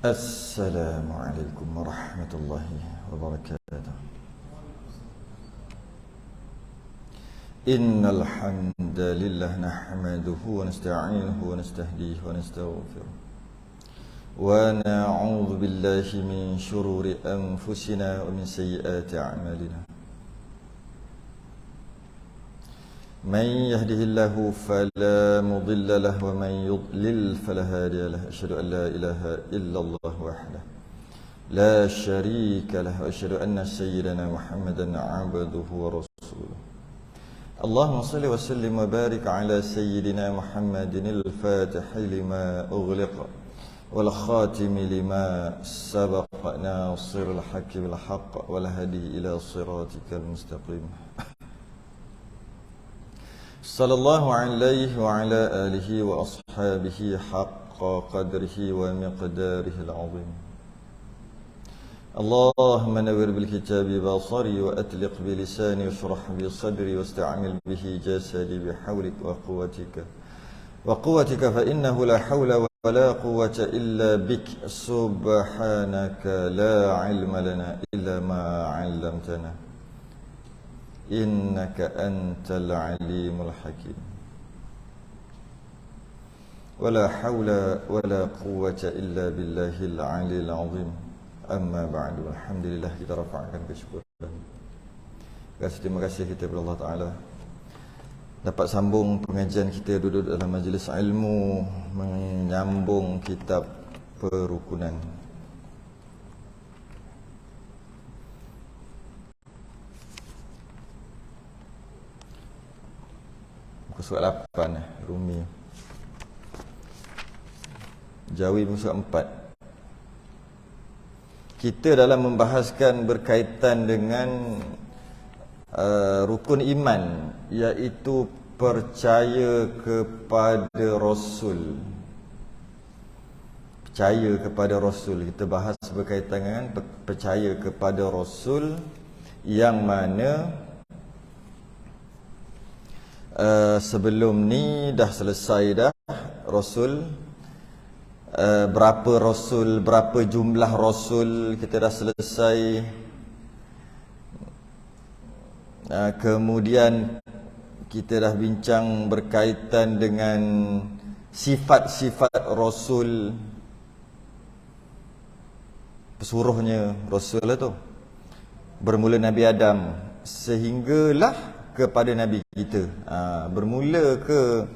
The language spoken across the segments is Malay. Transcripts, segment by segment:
Assalamualaikum warahmatullahi wabarakatuh. Innal hamdalillah nahmaduhu wa nasta'inuhu wa nastahdihi wa nastaghfiruh. Wa na'udzu billahi min shururi anfusina wa min sayyiati a'malina. من يهده الله فلا مضل له ومن يضلل فلا هادي له أشهد أن لا إله إلا الله وحده لا شريك له وأشهد أن سيدنا محمدا عبده ورسوله اللهم صل وسلم وبارك على سيدنا محمد الفاتح لما أغلق والخاتم لما سبق ناصر الحق بالحق والهدي إلى صراطك المستقيم صلى الله عليه وعلى آله وأصحابه حق قدره ومقداره العظيم اللهم نور بالكتاب بصري وأطلق بلساني واشرح بصدري واستعمل به جسدي بحولك وقوتك فإنه لا حول ولا قوة إلا بك سبحانك لا علم لنا إلا ما علمتنا innaka antal alimul hakim wala hawla wala quwwata illa billahil aliyil azim amma ba'du. Alhamdulillah, kita rafa'kan kesyukuran. Terima kasih kita kepada Allah Ta'ala dapat sambung pengajian kita duduk dalam majlis ilmu menyambung kitab Perukunan. Surat 8 Rumi. Jawi surat 4. Kita dalam membahaskan berkaitan dengan rukun iman, iaitu percaya kepada Rasul. Percaya kepada Rasul. Kita bahas berkaitan dengan percaya kepada Rasul, yang mana sebelum ni dah selesai dah Rasul, berapa Rasul, berapa jumlah Rasul kita dah selesai. Kemudian kita dah bincang berkaitan dengan sifat-sifat Rasul, pesuruhnya Rasul itu bermula Nabi Adam sehinggalah kepada Nabi kita, bermula ke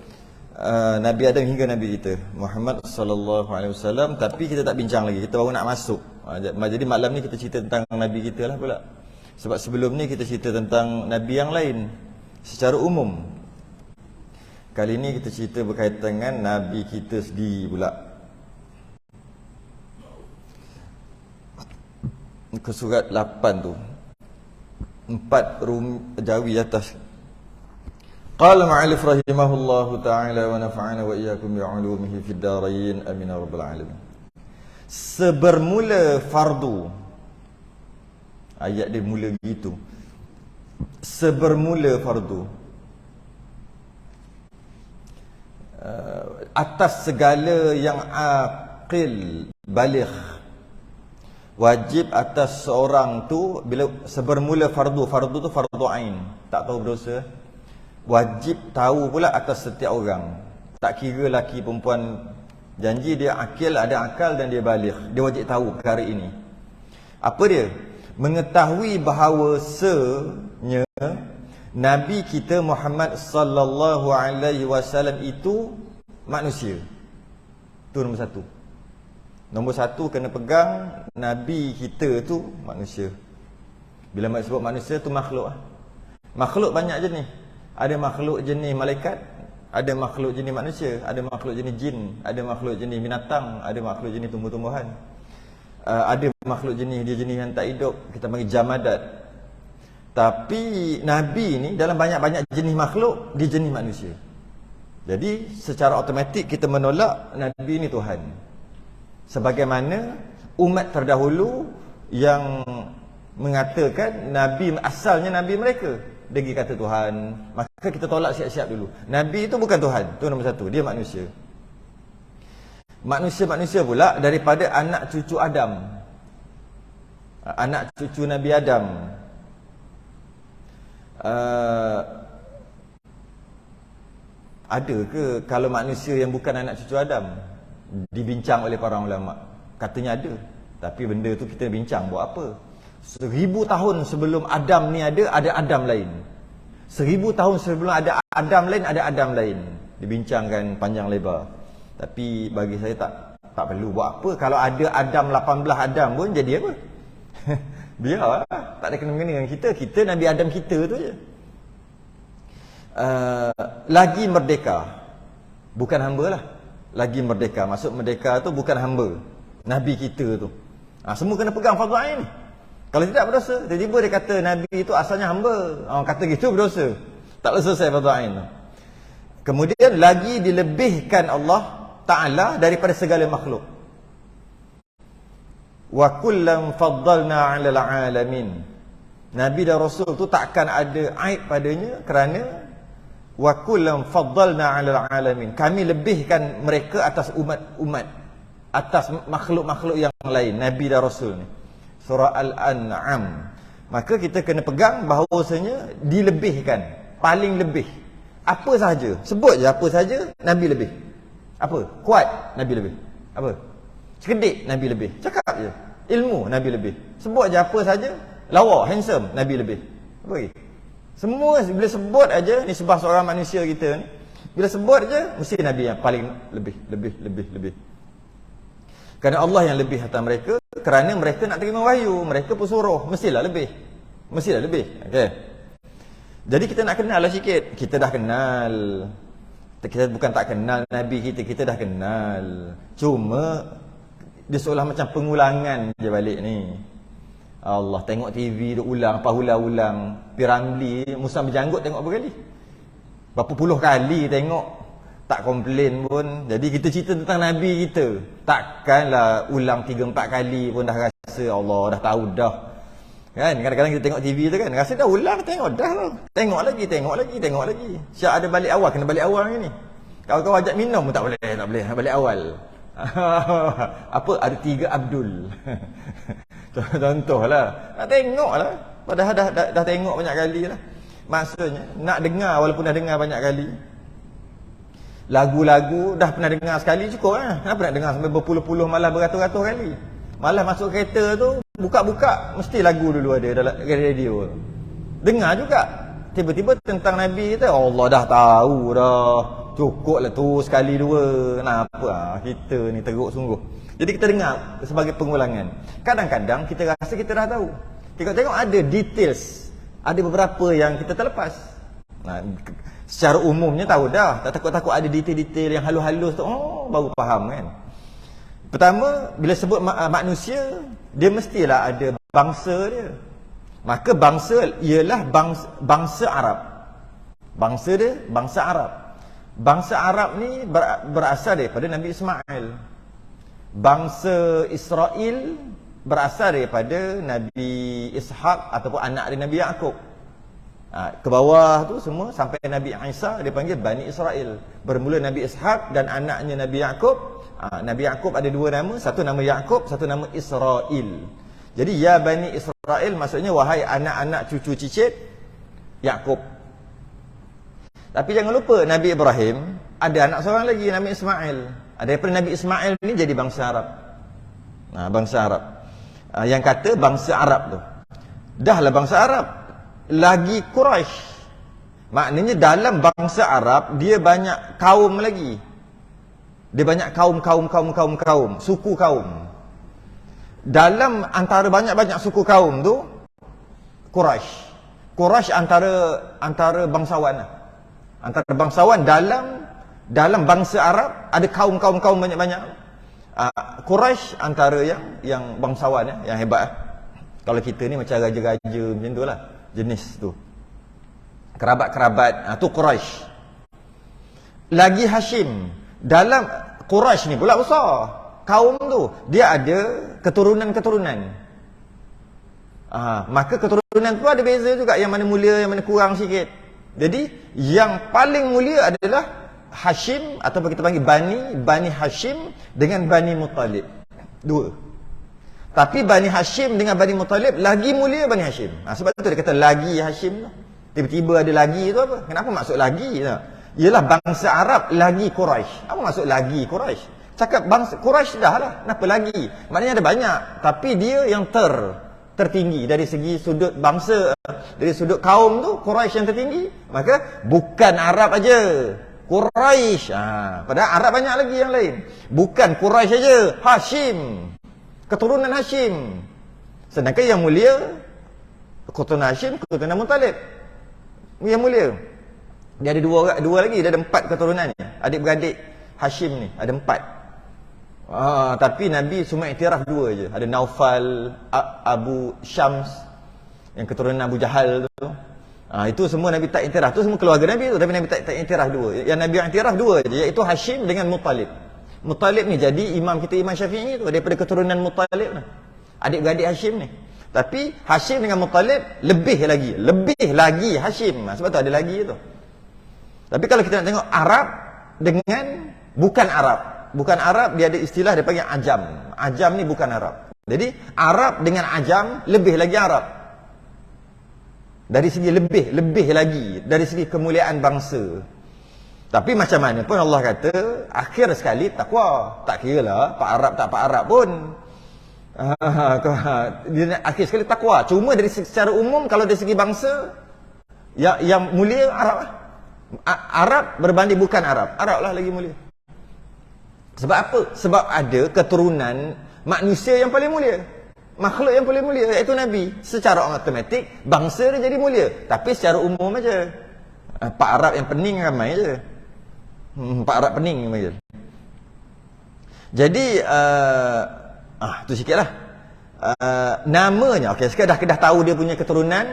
Nabi Adam hingga Nabi kita Muhammad sallallahu alaihi wasallam. Tapi kita tak bincang lagi, kita baru nak masuk. Jadi malam ni kita cerita tentang Nabi kita lah pula. Sebab sebelum ni kita cerita tentang Nabi yang lain secara umum. Kali ni kita cerita berkaitan dengan Nabi kita sendiri pula. Ke surat 8 tu, 4 Jawi atas. Qala ma'alif rahimahullahu ta'ala wa nafa'ana wa iyyakum bi'ulumihi fid darain amin ya rabbal alamin. Sebermula fardu, ayat dia mula gitu. Sebermula fardu, atas segala yang aqil baligh, wajib atas seorang tu bila sebermula fardu. Fardu tu fardu ain, tak tahu berdosa. Wajib tahu pula atas setiap orang, tak kira lelaki perempuan. Janji dia akil, ada akal dan dia baligh, dia wajib tahu perkara ini. Apa dia? Mengetahui bahawasanya Nabi kita Muhammad sallallahu alaihi wasallam itu manusia. Itu nombor satu. Nombor satu, kena pegang Nabi kita tu manusia. Bila sebut manusia tu makhluk. Makhluk banyak jenis. Ada makhluk jenis malaikat, ada makhluk jenis manusia, ada makhluk jenis jin, ada makhluk jenis binatang, ada makhluk jenis tumbuh-tumbuhan, ada makhluk jenis dia jenis yang tak hidup, kita panggil jamadat. Tapi Nabi ni dalam banyak-banyak jenis makhluk, dia jenis manusia. Jadi secara automatik kita menolak Nabi ni Tuhan. Sebagaimana umat terdahulu yang mengatakan Nabi asalnya Nabi mereka, dia kata Tuhan, maka kita tolak siap-siap dulu. Nabi itu bukan Tuhan, itu nombor satu, dia manusia. Manusia-manusia pula daripada anak cucu Adam. Anak cucu Nabi Adam. Ada ke kalau manusia yang bukan anak cucu Adam? Dibincang oleh para ulama. Katanya ada. Tapi benda tu kita bincang buat apa? 1000 tahun sebelum Adam ni ada Adam lain. 1000 tahun sebelum ada Adam lain, ada Adam lain. Dibincangkan panjang lebar. Tapi bagi saya tak perlu buat apa. Kalau ada Adam 18 Adam pun jadi apa? Biarlah, tak ada kena-mengena dengan kita. Kita Nabi Adam kita tu je. Lagi merdeka. Bukan hamba lah. Lagi merdeka. Maksud merdeka tu bukan hamba. Nabi kita tu. Semua kena pegang fardu ain ni. Kalau tidak berdosa. Tiba-tiba dia kata Nabi itu asalnya hamba. Orang kata gitu berdosa. Tak boleh selesai fardu ain tu. Kemudian lagi dilebihkan Allah Ta'ala daripada segala makhluk. Wa kullam faddalna 'alal 'alamin. Nabi dan Rasul tu takkan ada aib padanya kerana wa kullam faddalna 'alal 'alamin. Kami lebihkan mereka atas umat-umat, atas makhluk-makhluk yang lain, Nabi dan Rasul ni. Surah Al-An'am. Maka kita kena pegang bahawasanya dilebihkan, paling lebih. Apa sahaja, sebut je apa sahaja, Nabi lebih. Apa? Kuat, Nabi lebih. Apa? Cerdik, Nabi lebih. Cakap je. Ilmu, Nabi lebih. Sebut je apa saja, lawa, handsome, Nabi lebih. Apa lagi? Semua bila sebut aja, ni sebab seorang manusia kita ni, bila sebut je, mesti Nabi yang paling lebih. Kerana Allah yang lebih atas mereka, kerana mereka nak terima wahyu, mereka pesuruh, mestilah lebih. Okey. Jadi kita nak kenal lah sikit. Kita dah kenal. Kita bukan tak kenal Nabi kita dah kenal. Cuma dia seolah macam pengulangan je balik ni. Allah, tengok TV dia ulang, ulang. Piramli, Musa berjanggut tengok berapa kali? Berapa puluh kali tengok. Tak komplain pun. Jadi kita cerita tentang Nabi kita. Takkanlah ulang 3-4 kali pun dah rasa Allah dah tahu dah. Kan kadang-kadang kita tengok TV tu kan, rasa dah ulang tengok dah lah. Tengok lagi. Siap ada balik awal, kena balik awal ni. Kalau kau ajak minum pun tak boleh, balik awal. Apa ada 3 Abdul. Contohlah. Nak tengoklah. Padahal dah tengok banyak kali lah. Maksudnya nak dengar walaupun dah dengar banyak kali. Lagu-lagu dah pernah dengar sekali cukup lah. Kenapa nak dengar sampai berpuluh-puluh malah beratus-ratus kali? Malah masuk kereta tu buka-buka mesti lagu dulu ada dalam radio. Dengar juga. Tiba-tiba tentang Nabi kita, Allah dah tahu dah. Cukuplah tu sekali dua. Kenapa kita ni teruk sungguh. Jadi kita dengar sebagai pengulangan. Kadang-kadang kita rasa kita dah tahu. Tengok-tengok ada details. Ada beberapa yang kita terlepas. Secara umumnya tahu dah. Tak takut-takut ada detail-detail yang halus-halus tu. Baru faham kan. Pertama, bila sebut manusia, dia mestilah ada bangsa dia. Maka bangsa ialah bangsa Arab. Bangsa dia, bangsa Arab. Bangsa Arab ni berasal daripada Nabi Ismail. Bangsa Israel berasal daripada Nabi Ishaq ataupun anak dia Nabi Yaqub. Ke bawah tu semua sampai Nabi Isa dia panggil Bani Israel. Bermula Nabi Ishaq dan anaknya Nabi Yaqub. Nabi Yaqub ada 2 nama, satu nama Yaqub, satu nama Israel. Jadi ya Bani Israel maksudnya wahai anak-anak cucu cicit Yaqub. Tapi jangan lupa Nabi Ibrahim ada anak seorang lagi, Nabi Ismail. Daripada Nabi Ismail ni jadi bangsa Arab. Bangsa Arab. Yang kata bangsa Arab tu. Dahlah bangsa Arab. Lagi Quraisy. Maknanya dalam bangsa Arab dia banyak kaum lagi. Dia banyak kaum, suku kaum. Dalam antara banyak-banyak suku kaum tu Quraisy. Quraisy antara bangsawan lah. Antara bangsawan dalam bangsa Arab ada kaum-kaum banyak-banyak. Quraisy antara yang bangsawan yang hebat. Kalau kita ni macam raja-raja macam tu lah jenis tu. Kerabat-kerabat tu Quraisy. Lagi Hashim. Dalam Quraisy ni pula besar. Kaum tu dia ada keturunan-keturunan. Maka keturunan tu ada beza juga, yang mana mulia, yang mana kurang sikit. Jadi yang paling mulia adalah Hashim ataupun kita panggil Bani Hashim dengan Bani Muttalib. Dua. Tapi Bani Hashim dengan Bani Muttalib lagi mulia Bani Hashim. Sebab tu dia kata lagi Hashim tu. Tiba-tiba ada lagi tu apa? Kenapa maksud lagi? Ialah bangsa Arab lagi Quraisy. Apa maksud lagi Quraisy? Cakap bangsa Quraisy dah lah. Kenapa lagi? Maknanya ada banyak. Tapi dia yang tertinggi dari segi sudut bangsa, dari sudut kaum tu Quraisy yang tertinggi. Maka bukan Arab aja, Quraisy. Padahal Arab banyak lagi yang lain. Bukan Quraisy aja, Hashim, keturunan Hashim. Sedangkan yang mulia keturunan Hashim, keturunan Muttalib. Yang mulia. Dia ada dua lagi, dia ada 4 keturunan ni. Adik-beradik Hashim ni ada 4. Tapi Nabi cuma iktiraf 2 je. Ada Naufal, Abu Syams, yang keturunan Abu Jahal tu. Itu semua Nabi tak iktiraf. Tu semua keluarga Nabi tu, tapi Nabi tak iktiraf 2. Yang Nabi iktiraf 2 je, iaitu Hashim dengan Muttalib. Muttalib ni jadi imam kita, Imam Syafi'i tu, daripada keturunan Muttalib ni. Adik-beradik Hashim ni. Tapi Hashim dengan Muttalib lebih lagi Hashim. Sebab tu ada lagi tu. Tapi kalau kita nak tengok Arab dengan bukan Arab, dia ada istilah dia panggil Ajam. Ajam ni bukan Arab. Jadi Arab dengan Ajam lebih lagi Arab. Dari segi lebih lagi dari segi kemuliaan bangsa. Tapi macam mana pun Allah kata akhir sekali takwa. Tak kiralah Pak Arab tak Pak Arab pun. Akhir sekali takwa. Cuma dari secara umum kalau dari segi bangsa yang mulia Arab lah. Arab berbanding bukan Arab lah lagi mulia. Sebab apa? Sebab ada keturunan manusia yang paling mulia, makhluk yang paling mulia, iaitu Nabi. Secara automatik bangsa dia jadi mulia. Tapi secara umum aja. Pak Arab yang pening ramai je. Pak Arab pening ramai je. Jadi tu sikitlah. Namanya, okey, sekarang dah tahu dia punya keturunan.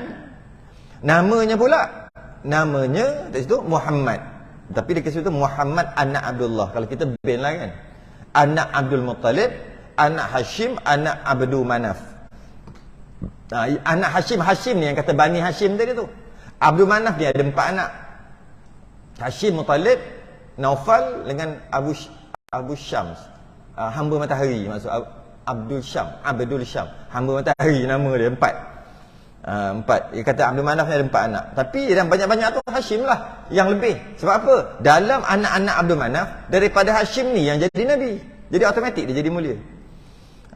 Namanya pula, namanya di situ Muhammad. Tapi dia kisah itu Muhammad anak Abdullah. Kalau kita bin lah kan, anak Abdul Muttalib, anak Hashim, anak Abdul Manaf. Anak Hashim ni yang kata Bani Hashim tadi tu. Abdul Manaf ni ada 4 anak. Hashim, Muttalib, Naufal dengan Abu Syams, hamba matahari. Maksud Abdul Syam, hamba matahari, nama dia 4. 4. Dia kata Abdul Manaf ni ada 4 anak. Tapi yang banyak-banyak tu Hashim lah yang lebih. Sebab apa? Dalam anak-anak Abdul Manaf, daripada Hashim ni yang jadi Nabi. Jadi automatik dia jadi mulia.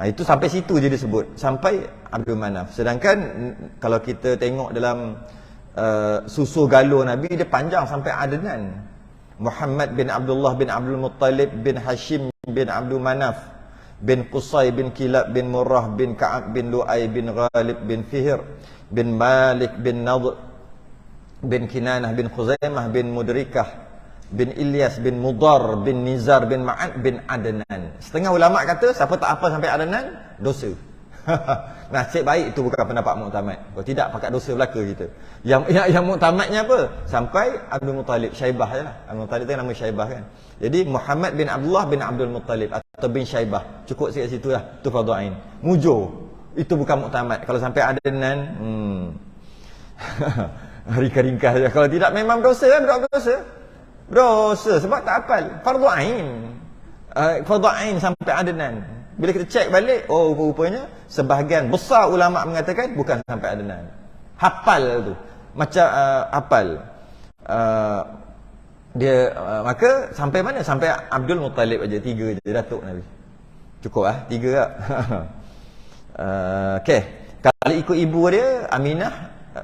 Itu sampai situ je disebut, sampai Abdul Manaf. Sedangkan kalau kita tengok dalam susu galur Nabi, dia panjang sampai Adnan. Muhammad bin Abdullah bin Abdul Muttalib bin Hashim bin Abdul Manaf bin Qusay bin Kilab bin Murrah bin Ka'ab bin Lu'ay bin Ghalib bin Fihr bin Malik bin Nadr bin Kinanah bin Khuzaimah bin Mudrikah bin Ilyas bin Mudar bin Nizar bin Ma'ad bin Adnan. Setengah ulama kata siapa tak apa sampai Adnan, dosa. Nasib baik itu bukan pendapat muktamad. Kalau tidak pakat dosa belaka kita. Yang muktamadnya apa? Sampai Abdul Muttalib, Syaibah jelah. Abdul Muttalib tu nama Syaibah kan. Jadi Muhammad bin Abdullah bin Abdul Muttalib atau bin Syaibah. Cukup sikit situ lah. Tu fardhu ain. Mujur. Itu bukan muktamad. Kalau sampai Adnan, ringkas je. Kalau tidak memang dosa kan, dosa. Dosa sebab tak hafal. Fardhu ain. Fardhu ain sampai Adnan. Bila kita cek balik, rupanya sebahagian besar ulama mengatakan bukan sampai Adnan. Hafal tu. Macam hafal. Dia maka sampai mana? Sampai Abdul Muttalib aja, 3 je datuk Nabi. Cukup lah, 3 tak? Okey. Kalau ikut ibu dia Aminah,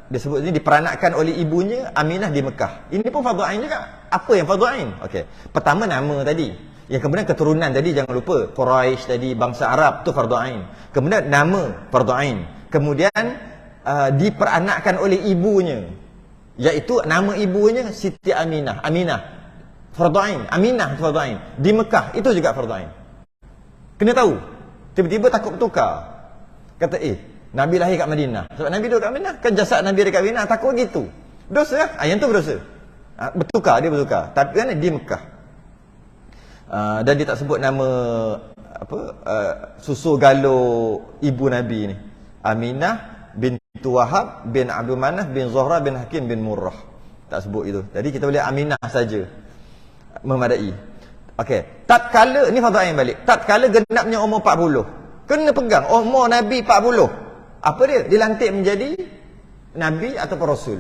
dia sebut ni diperanakkan oleh ibunya Aminah di Mekah. Ini pun fardhu ain juga. Apa yang fardhu ain? Okey. Pertama nama tadi. Yang kemudian keturunan tadi jangan lupa. Quraisy tadi, bangsa Arab tu fardhu ain. Kemudian nama fardhu ain. Kemudian diperanakkan oleh ibunya, iaitu nama ibunya Siti Aminah. Aminah fardhu ain. Aminah fardhu ain. Di Mekah itu juga fardhu ain. Kena tahu. Tiba-tiba takut bertukar. Kata Nabi lahir kat Madinah. Sebab Nabi duduk kat Madinah, kan jasad Nabi dekat Madinah, takut gitu. Dosa lah. Yang tu berdosa. Bertukar, dia bertukar. Tapi kan di Mekah. Dan dia tak sebut nama susu galur ibu Nabi ni. Aminah bintu Wahab bin Abdul Manaf bin Zuhra bin Hakim bin Murrah. Tak sebut itu. Jadi kita boleh Aminah saja. memadai. Okey, tatkala ni fardu ain balik. Tatkala genapnya umur 40. Kena pegang umur Nabi 40. Apa dia? Dilantik menjadi nabi ataupun rasul.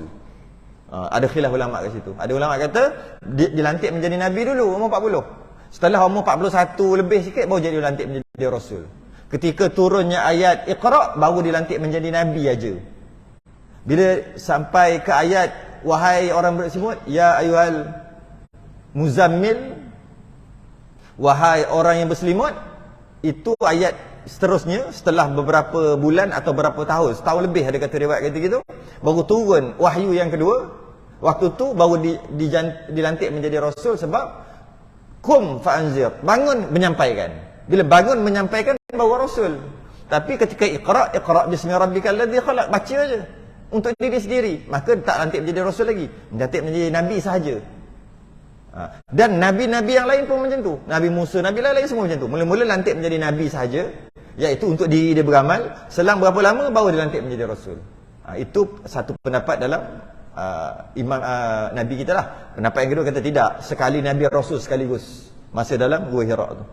Ada khilaf ulama kat situ. Ada ulama kata dilantik menjadi nabi dulu umur 40. Setelah umur 41 lebih sikit baru jadi dilantik menjadi rasul. Ketika turunnya ayat Iqra baru dilantik menjadi nabi aja. Bila sampai ke ayat wahai orang bersimut, ya ayyuhal muzammil, wahai orang yang berselimut, itu ayat seterusnya setelah beberapa bulan atau berapa tahun, setahun lebih ada kata riwayat kata gitu, baru turun wahyu yang kedua. Waktu tu baru dilantik menjadi rasul sebab kum fa'anzir, bangun menyampaikan. Bila bangun menyampaikan baru rasul. Tapi ketika iqra bismi rabbikal ladzi khalaq, baca aja untuk diri sendiri, maka tak lantik menjadi rasul lagi, lantik menjadi nabi sahaja. Dan nabi-nabi yang lain pun macam tu. Nabi Musa, nabi lain semua macam tu. Mula-mula lantik menjadi nabi sahaja, iaitu untuk diri dia beramal. Selang berapa lama baru dilantik menjadi rasul. Itu satu pendapat dalam imam nabi kita lah. Pendapat yang kedua kata tidak, sekali nabi rasul sekaligus masa dalam Gua Hira tu.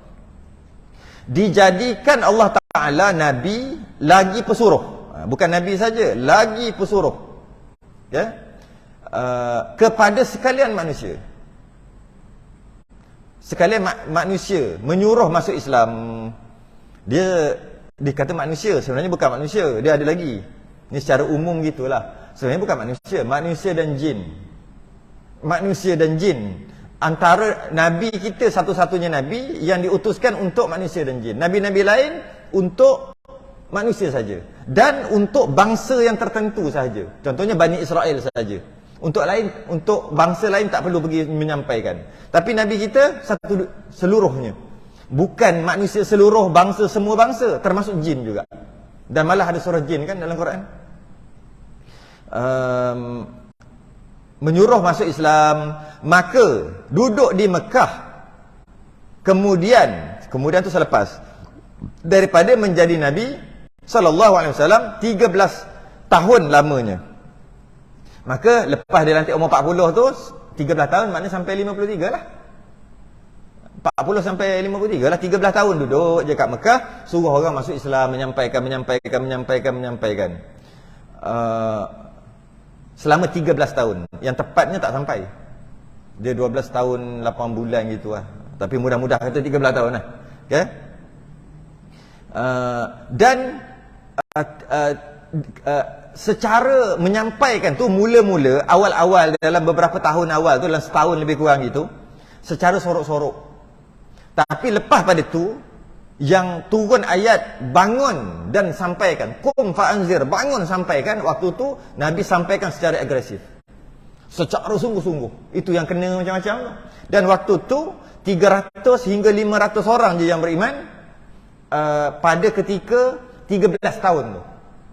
Dijadikan Allah Ta'ala nabi lagi pesuruh. Bukan nabi saja, lagi pesuruh. Ya? Kepada sekalian manusia. Sekalian manusia menyuruh masuk Islam. Dia dikata manusia, sebenarnya bukan manusia, dia ada lagi. Ini secara umum gitulah. Sebenarnya bukan manusia, manusia dan jin. Manusia dan jin. Antara nabi kita satu-satunya nabi yang diutuskan untuk manusia dan jin. Nabi-nabi lain untuk manusia saja, dan untuk bangsa yang tertentu saja. Contohnya Bani Israel saja. Untuk bangsa lain tak perlu pergi menyampaikan. Tapi nabi kita satu seluruhnya. Bukan manusia seluruh bangsa, semua bangsa, termasuk jin juga. Dan malah ada surah jin kan dalam Quran. Menyuruh masuk Islam, maka duduk di Mekah. Kemudian tu selepas daripada menjadi nabi sallallahu alaihi wasallam 13 tahun lamanya. Maka lepas dia lantik umur 40 tu 13 tahun, maknanya sampai 53 lah. 40 sampai 53 lah, 13 tahun duduk je kat Mekah, suruh orang masuk Islam, menyampaikan. Selama 13 tahun. Yang tepatnya tak sampai. Dia 12 tahun 8 bulan gitu lah. Tapi mudah-mudah kata 13 tahun lah. Okay? Dan secara menyampaikan tu mula-mula awal-awal dalam beberapa tahun awal tu, dalam setahun lebih kurang gitu, secara sorok-sorok. Tapi lepas pada tu yang turun ayat bangun dan sampaikan, qum fa'anzir, bangun sampaikan, waktu tu Nabi sampaikan secara agresif, secara sungguh-sungguh. Itu yang kena macam-macam. Dan waktu tu 300 hingga 500 orang je yang beriman pada ketika 13 tahun tu.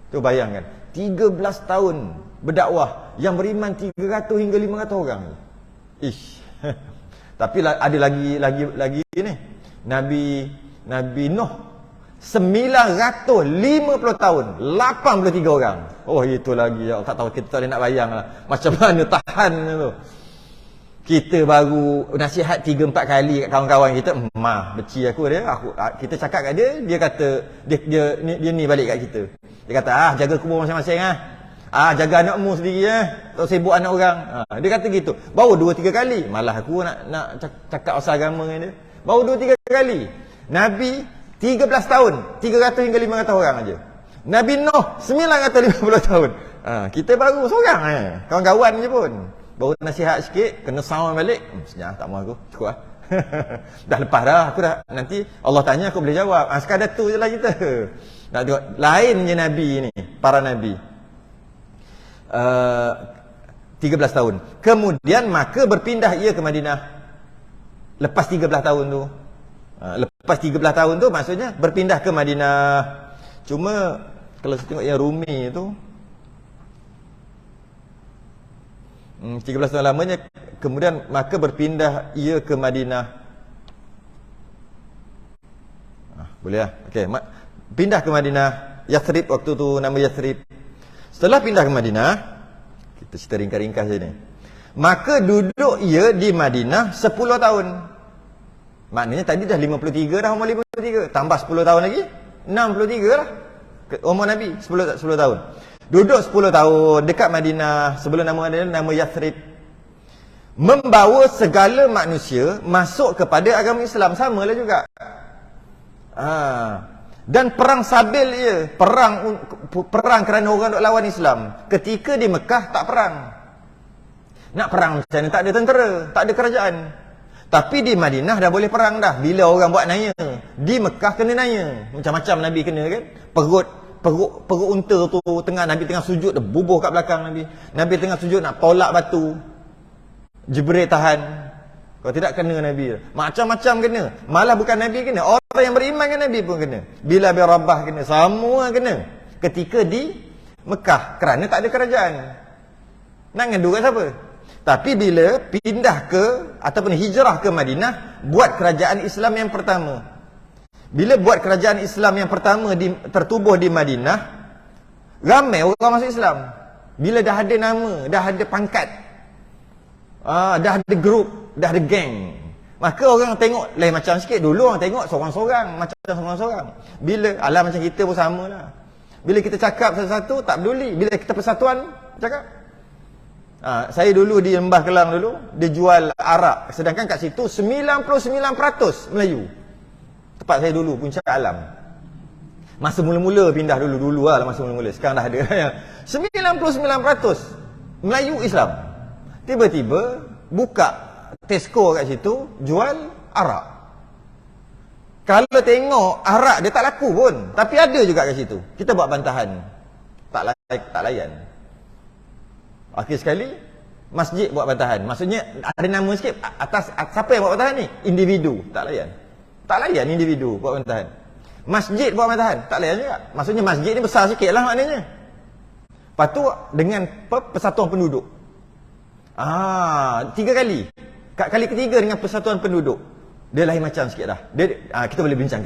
Tu bayangkan, 13 tahun berdakwah, yang beriman 300 hingga 500 orang. Ish. Tapi ada lagi ni. Nabi Nuh 950 tahun, 83 orang. Oh, itu lagi ya, tak tahu, kita tak boleh nak bayang lah macam mana tahan tu. Kita baru nasihat 3-4 kali kat kawan-kawan kita, beci kita cakap kat dia, dia kata dia ni balik kat kita. Dia kata, jaga kubur masing-masing jaga anakmu sendiri tak sibuk anak orang. Dia kata gitu. Baru 2-3 kali. Malah aku nak cakap pasal agama dengan dia. Baru 2-3 kali. Nabi 13 tahun, 300 hingga 500 orang aja. Nabi Nuh 950 tahun. Kita baru seorang kawan-kawan je pun. Baru nasihat sikit, kena sound balik. Senyap, tak mahu aku. Cukup lah. Dah lepas dah, aku dah, nanti Allah tanya aku boleh jawab. Sekadar tu je lah kita. Nak tengok, lain je Nabi ni, para Nabi. 13 tahun. Kemudian maka berpindah ia ke Madinah. Lepas 13 tahun tu. Lepas 13 tahun tu maksudnya berpindah ke Madinah. Cuma kalau saya tengok yang Rumi tu 13 tahun lamanya, kemudian maka berpindah ia ke Madinah. Boleh lah. Okey, pindah ke Madinah. Yathrib waktu tu nama Yathrib. Setelah pindah ke Madinah, kita cerita ringkas-ringkas je ni. Maka duduk ia di Madinah 10 tahun. Maknanya tadi dah 53 dah, umur 53. Tambah 10 tahun lagi, 63 lah umur Nabi, 10 tahun. Duduk 10 tahun dekat Madinah, sebelum nama Yathrib. Membawa segala manusia masuk kepada agama Islam, samalah juga. Dan perang sabil ia, perang kerana orang nak lawan Islam. Ketika di Mekah tak perang. Nak perang macam mana? Tak ada tentera, tak ada kerajaan. Tapi di Madinah dah boleh perang dah. Bila orang buat naya, di Mekah kena naya. Macam-macam Nabi kena kan. Perut unta tu Nabi tengah sujud, dah bubuh kat belakang Nabi. Nabi tengah sujud nak tolak batu, Jibril tahan. Kalau tidak kena Nabi. Macam-macam kena. Malah bukan Nabi kena, orang yang beriman dengan Nabi pun kena. Bila bin Rabah kena, semua kena. Ketika di Mekah, kerana tak ada kerajaan. Nak ngadu kat siapa? Tapi bila pindah ke ataupun hijrah ke Madinah, buat kerajaan Islam yang pertama. Bila buat kerajaan Islam yang pertama tertubuh di Madinah, ramai orang masuk Islam. Bila dah ada nama, dah ada pangkat, dah ada grup, dah ada geng, maka orang tengok lain macam sikit. Dulu orang tengok seorang-seorang, macam seorang-seorang. Bila alam macam kita pun sama lah. Bila kita cakap satu-satu tak peduli. Bila kita persatuan cakap. Saya dulu di Lembah Kelang dulu, dia jual arak, sedangkan kat situ 99% Melayu. Tempat saya dulu, Puncak Alam. Masa mula-mula pindah dulu lah masa mula-mula. Sekarang dah ada 99% Melayu Islam. Tiba-tiba buka Tesco kat situ, jual arak. Kalau tengok arak dia tak laku pun, tapi ada juga kat situ. Kita buat bantahan, tak layan. Akhir sekali masjid buat bantahan. Maksudnya ada nama sikit atas, siapa yang buat bantahan ni? Individu, tak layan individu buat bantahan. Masjid buat bantahan, tak layan juga. Maksudnya masjid ni besar sikit lah maknanya. Lepas tu dengan persatuan penduduk. 3 kali. Kali ketiga dengan persatuan penduduk, dia lain macam sikit dah. Kita boleh bincang.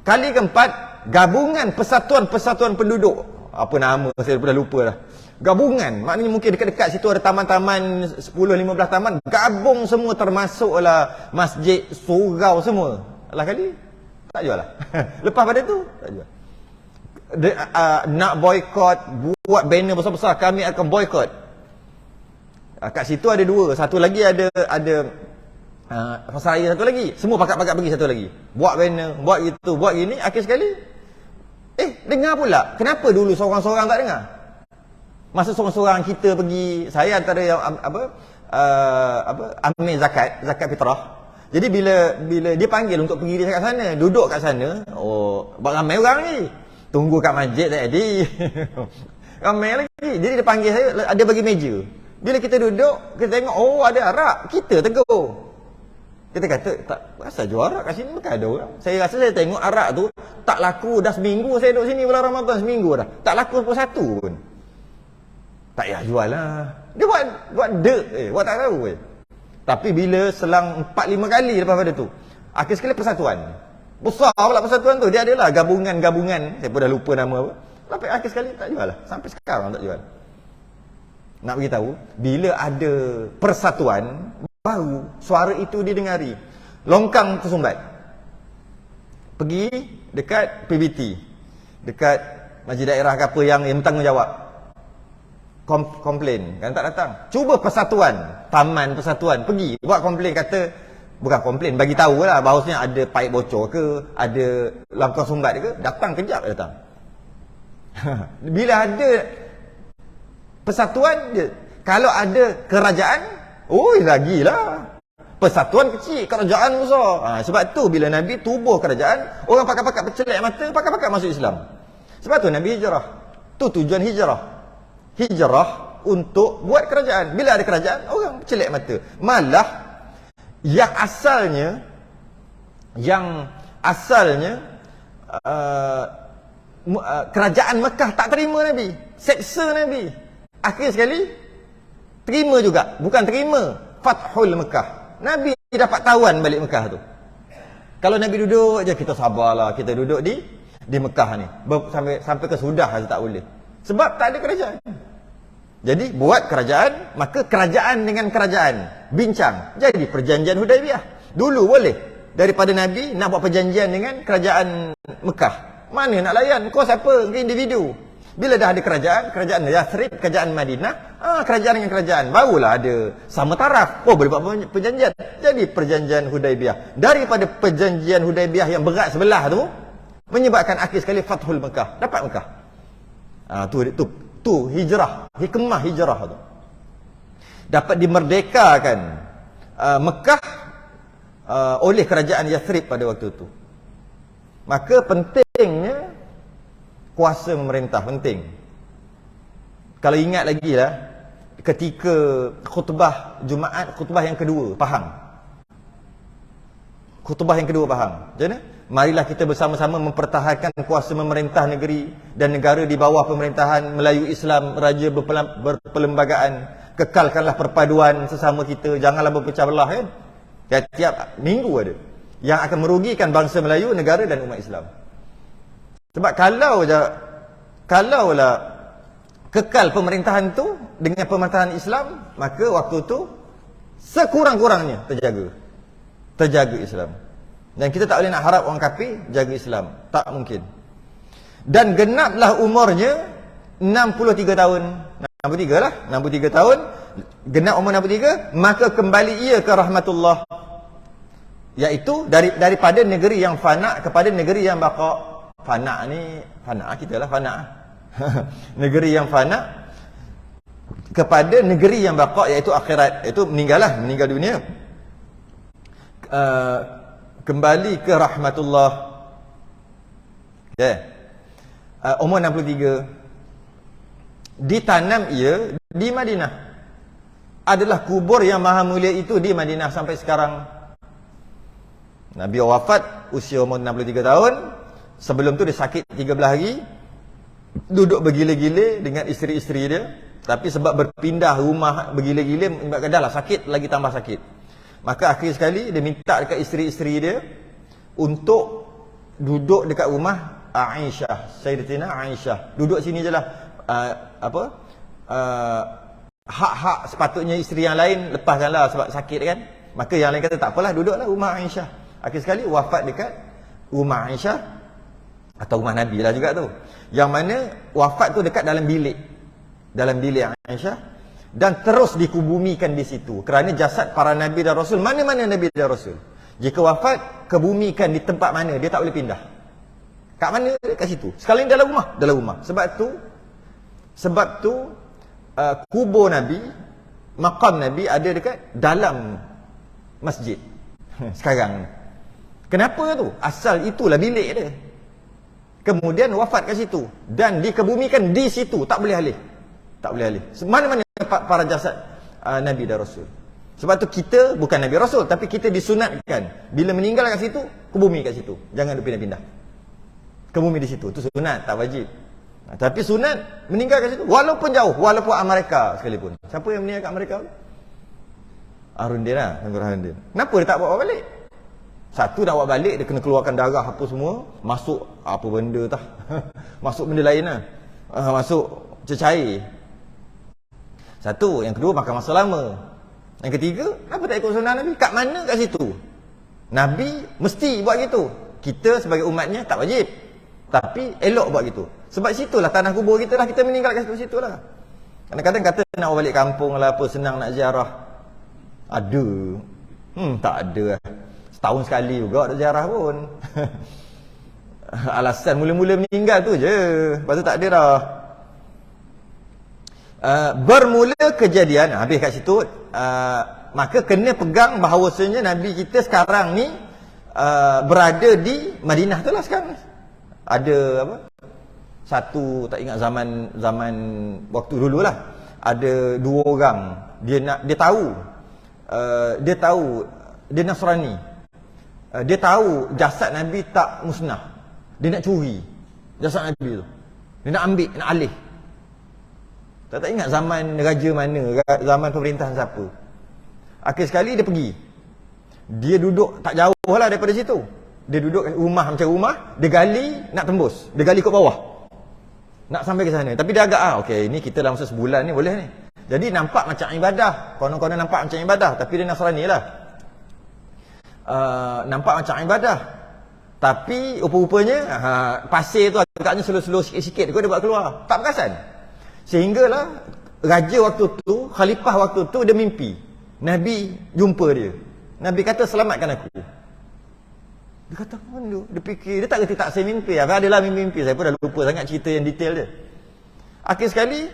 Kali keempat, gabungan persatuan penduduk. Apa nama saya dah lupa dah. Gabungan, maknanya mungkin dekat-dekat situ ada taman-taman, 10-15 taman, gabung semua, termasuklah masjid, surau semua. Lah kali tak jual lah. Lepas pada tu tak jual. Nak boykot, buat banner besar-besar, kami akan boykot. Kat situ ada 2, satu lagi ada pasar raya satu lagi. Semua pakat-pakat pergi satu lagi. Buat banner, buat gitu, buat gini. Akhir sekali dengar pula. Kenapa dulu seorang-seorang tak dengar? Masa seorang-seorang kita pergi, saya antara yang ambil zakat fitrah. Jadi bila dia panggil untuk pergi dia kat sana, duduk kat sana, buat ramai orang ni. Tunggu kat masjid tak jadi. Ramai lagi. Jadi dia panggil saya, ada bagi meja. Bila kita duduk, kita tengok, ada arak, kita tegur. Kita kata, tak asal jual arak kat sini, bukan ada orang. Saya rasa saya tengok arak tu tak laku dah seminggu saya duduk sini bulan Ramadan, seminggu dah. Tak laku pun satu pun. Tak payah jual lah. Dia buat buat tak tahu . Tapi bila selang 4-5 kali lepas pada tu, akhir sekali persatuan. Besar pula persatuan tu. Dia adalah gabungan. Saya pun dah lupa nama apa. Tapi akhir sekali tak jual lah. Sampai sekarang tak jual. Nak beritahu, bila ada persatuan, baru suara itu didengari. Longkang tersumbat. Pergi dekat PBT, dekat majlis daerah ke apa yang bertanggungjawab. Komplain, kan tak datang. Cuba persatuan, taman persatuan, pergi buat komplain, kata, bukan komplain, bagi tahu lah bahawasanya ada paip bocor ke, ada longkang sumbat ke, datang kejap datang. Bila ada persatuan dia, kalau ada kerajaan, lagilah. Persatuan kecil, kerajaan besar. Sebab tu bila Nabi tubuh kerajaan, orang pakat-pakat bercelak mata, pakat-pakat masuk Islam. Sebab tu Nabi hijrah. Tu tujuan hijrah. Hijrah untuk buat kerajaan. Bila ada kerajaan, orang bercelak mata. Malah yang asalnya kerajaan Mekah tak terima Nabi, seksa Nabi. Akhir sekali terima juga. Bukan terima, Fathul Mekah. Nabi dapat tawan balik Mekah tu. Kalau Nabi duduk je, kita sabarlah, kita duduk di Mekah ni sampai ke sudah saja tak boleh. Sebab tak ada kerajaan. Jadi buat kerajaan, maka kerajaan dengan kerajaan bincang. Jadi perjanjian Hudaibiyah. Dulu boleh. Daripada Nabi nak buat perjanjian dengan kerajaan Mekah. Mana nak layan? Kau siapa? Kau individu. Bila dah ada kerajaan, kerajaan Yathrib, kerajaan Madinah, kerajaan dengan kerajaan, barulah ada sama taraf. Oh, boleh buat perjanjian. Jadi perjanjian Hudaibiyah. Daripada perjanjian Hudaibiyah yang berat sebelah tu, menyebabkan akhir sekali Fathul Mekah. Dapat Mekah. Tu hijrah, hikmah hijrah tu. Dapat dimerdekakan Mekah oleh kerajaan Yathrib pada waktu itu. Maka pentingnya kuasa memerintah, penting. Kalau ingat lagi lah, ketika khutbah Jumaat, khutbah yang kedua, faham? Khutbah yang kedua faham? Macam mana? Marilah kita bersama-sama mempertahankan kuasa memerintah negeri dan negara di bawah pemerintahan Melayu Islam, raja berperlembagaan. Kekalkanlah perpaduan sesama kita, janganlah berpecah belah kan. Tiap minggu ada yang akan merugikan bangsa Melayu, negara dan umat Islam. Sebab kalaulah kekal pemerintahan tu dengan pemerintahan Islam, maka waktu tu sekurang-kurangnya terjaga Islam. Dan kita tak boleh nak harap orang kafir jaga Islam, tak mungkin. Dan genaplah umurnya 63 tahun. 63 lah, 63 tahun, genap umur 63, maka kembali ia ke rahmatullah, iaitu daripada negeri yang fana kepada negeri yang baqa. Fana ni, fana kita lah, fana. Negeri yang fana kepada negeri yang baqa, iaitu akhirat, iaitu meninggal dunia. Kembali ke rahmatullah. Umur 63. Ditanam ia di Madinah. Adalah kubur yang maha mulia itu di Madinah sampai sekarang. Nabi wafat usia umur 63 tahun. Sebelum tu dia sakit 13 hari. Duduk bergila-gila dengan isteri-isteri dia. Tapi sebab berpindah rumah bergila-gila, menyebabkan dah lah sakit, lagi tambah sakit. Maka akhir sekali dia minta dekat isteri-isteri dia untuk duduk dekat rumah Aisyah, Sayyidatina Aisyah. Duduk sini je lah. Hak-hak sepatutnya isteri yang lain lepaskanlah sebab sakit kan. Maka yang lain kata tak apalah, duduklah rumah Aisyah. Akhir sekali wafat dekat rumah Aisyah, atau rumah Nabi lah juga tu. Yang mana wafat tu dekat dalam bilik Aisyah. Dan terus dikubumikan di situ. Kerana jasad para Nabi dan Rasul, mana-mana Nabi dan Rasul, jika wafat, kebumikan di tempat mana, dia tak boleh pindah. Kat mana? Kat situ. Sekali dalam rumah. Sebab tu kubur Nabi, maqam Nabi ada dekat dalam masjid. Sekarang. Kenapa tu? Asal itulah bilik dia. Kemudian wafat kat situ. Dan dikebumikan di situ. Tak boleh alih. Mana-mana para jasad Nabi dan Rasul. Sebab tu kita bukan Nabi Rasul, tapi kita disunatkan bila meninggal kat situ, kebumi kat situ. Jangan pindah-pindah. Kebumi di situ. Itu sunat, tak wajib. Tapi sunat meninggal kat situ walaupun jauh, walaupun Amerika sekalipun. Siapa yang meninggal kat Amerika? Harundin lah, Harundin. Kenapa dia tak bawa balik? Satu nak bawa balik, dia kena keluarkan darah apa semua, masuk apa benda tah. Masuk benda lain lah. Masuk cecair. Satu, yang kedua makan masa lama. Yang ketiga, kenapa tak ikut sunnah Nabi? Kat mana kat situ? Nabi mesti buat gitu. Kita sebagai umatnya tak wajib. Tapi elok buat gitu. Sebab situlah tanah kubur kita lah, kita meninggal kat situ lah. Kadang-kadang kata nak balik kampung lah apa, senang nak ziarah. Ada. Tak ada lah. Setahun sekali juga ada ziarah pun. Alasan mula-mula meninggal tu je. Lepas tu tak ada dah. Bermula kejadian, habis kat situ, maka kena pegang bahawasanya Nabi kita sekarang ni berada di Madinah tu lah sekarang. Ada apa? Satu, tak ingat zaman waktu dulu lah. Ada dua orang, dia tahu dia Nasrani. Dia tahu jasad Nabi tak musnah. Dia nak curi jasad Nabi tu. Dia nak ambil, nak alih. Tak ingat zaman raja mana, zaman pemerintahan siapa. Akhir sekali dia pergi. Dia duduk tak jauh lah daripada situ. Dia duduk rumah macam rumah, dia gali nak tembus. Dia gali kat bawah. Nak sampai ke sana. Tapi dia agak, okey, ini kita dalam masa sebulan ni boleh ni. Jadi nampak macam ibadah. Konon-konon nampak macam ibadah. Tapi dia Nasrani lah. Nampak macam ibadah. Tapi rupa-rupanya pasir tu agaknya slow-slow sikit-sikit dia buat keluar. Tak perasan. Sehinggalah raja waktu tu, khalifah waktu tu dia mimpi. Nabi jumpa dia. Nabi kata selamatkan aku. Dia kata mana? Dia fikir, dia tak kerti tak saya mimpi. Adalah mimpi. Saya pun dah lupa sangat cerita yang detail dia. Akhir sekali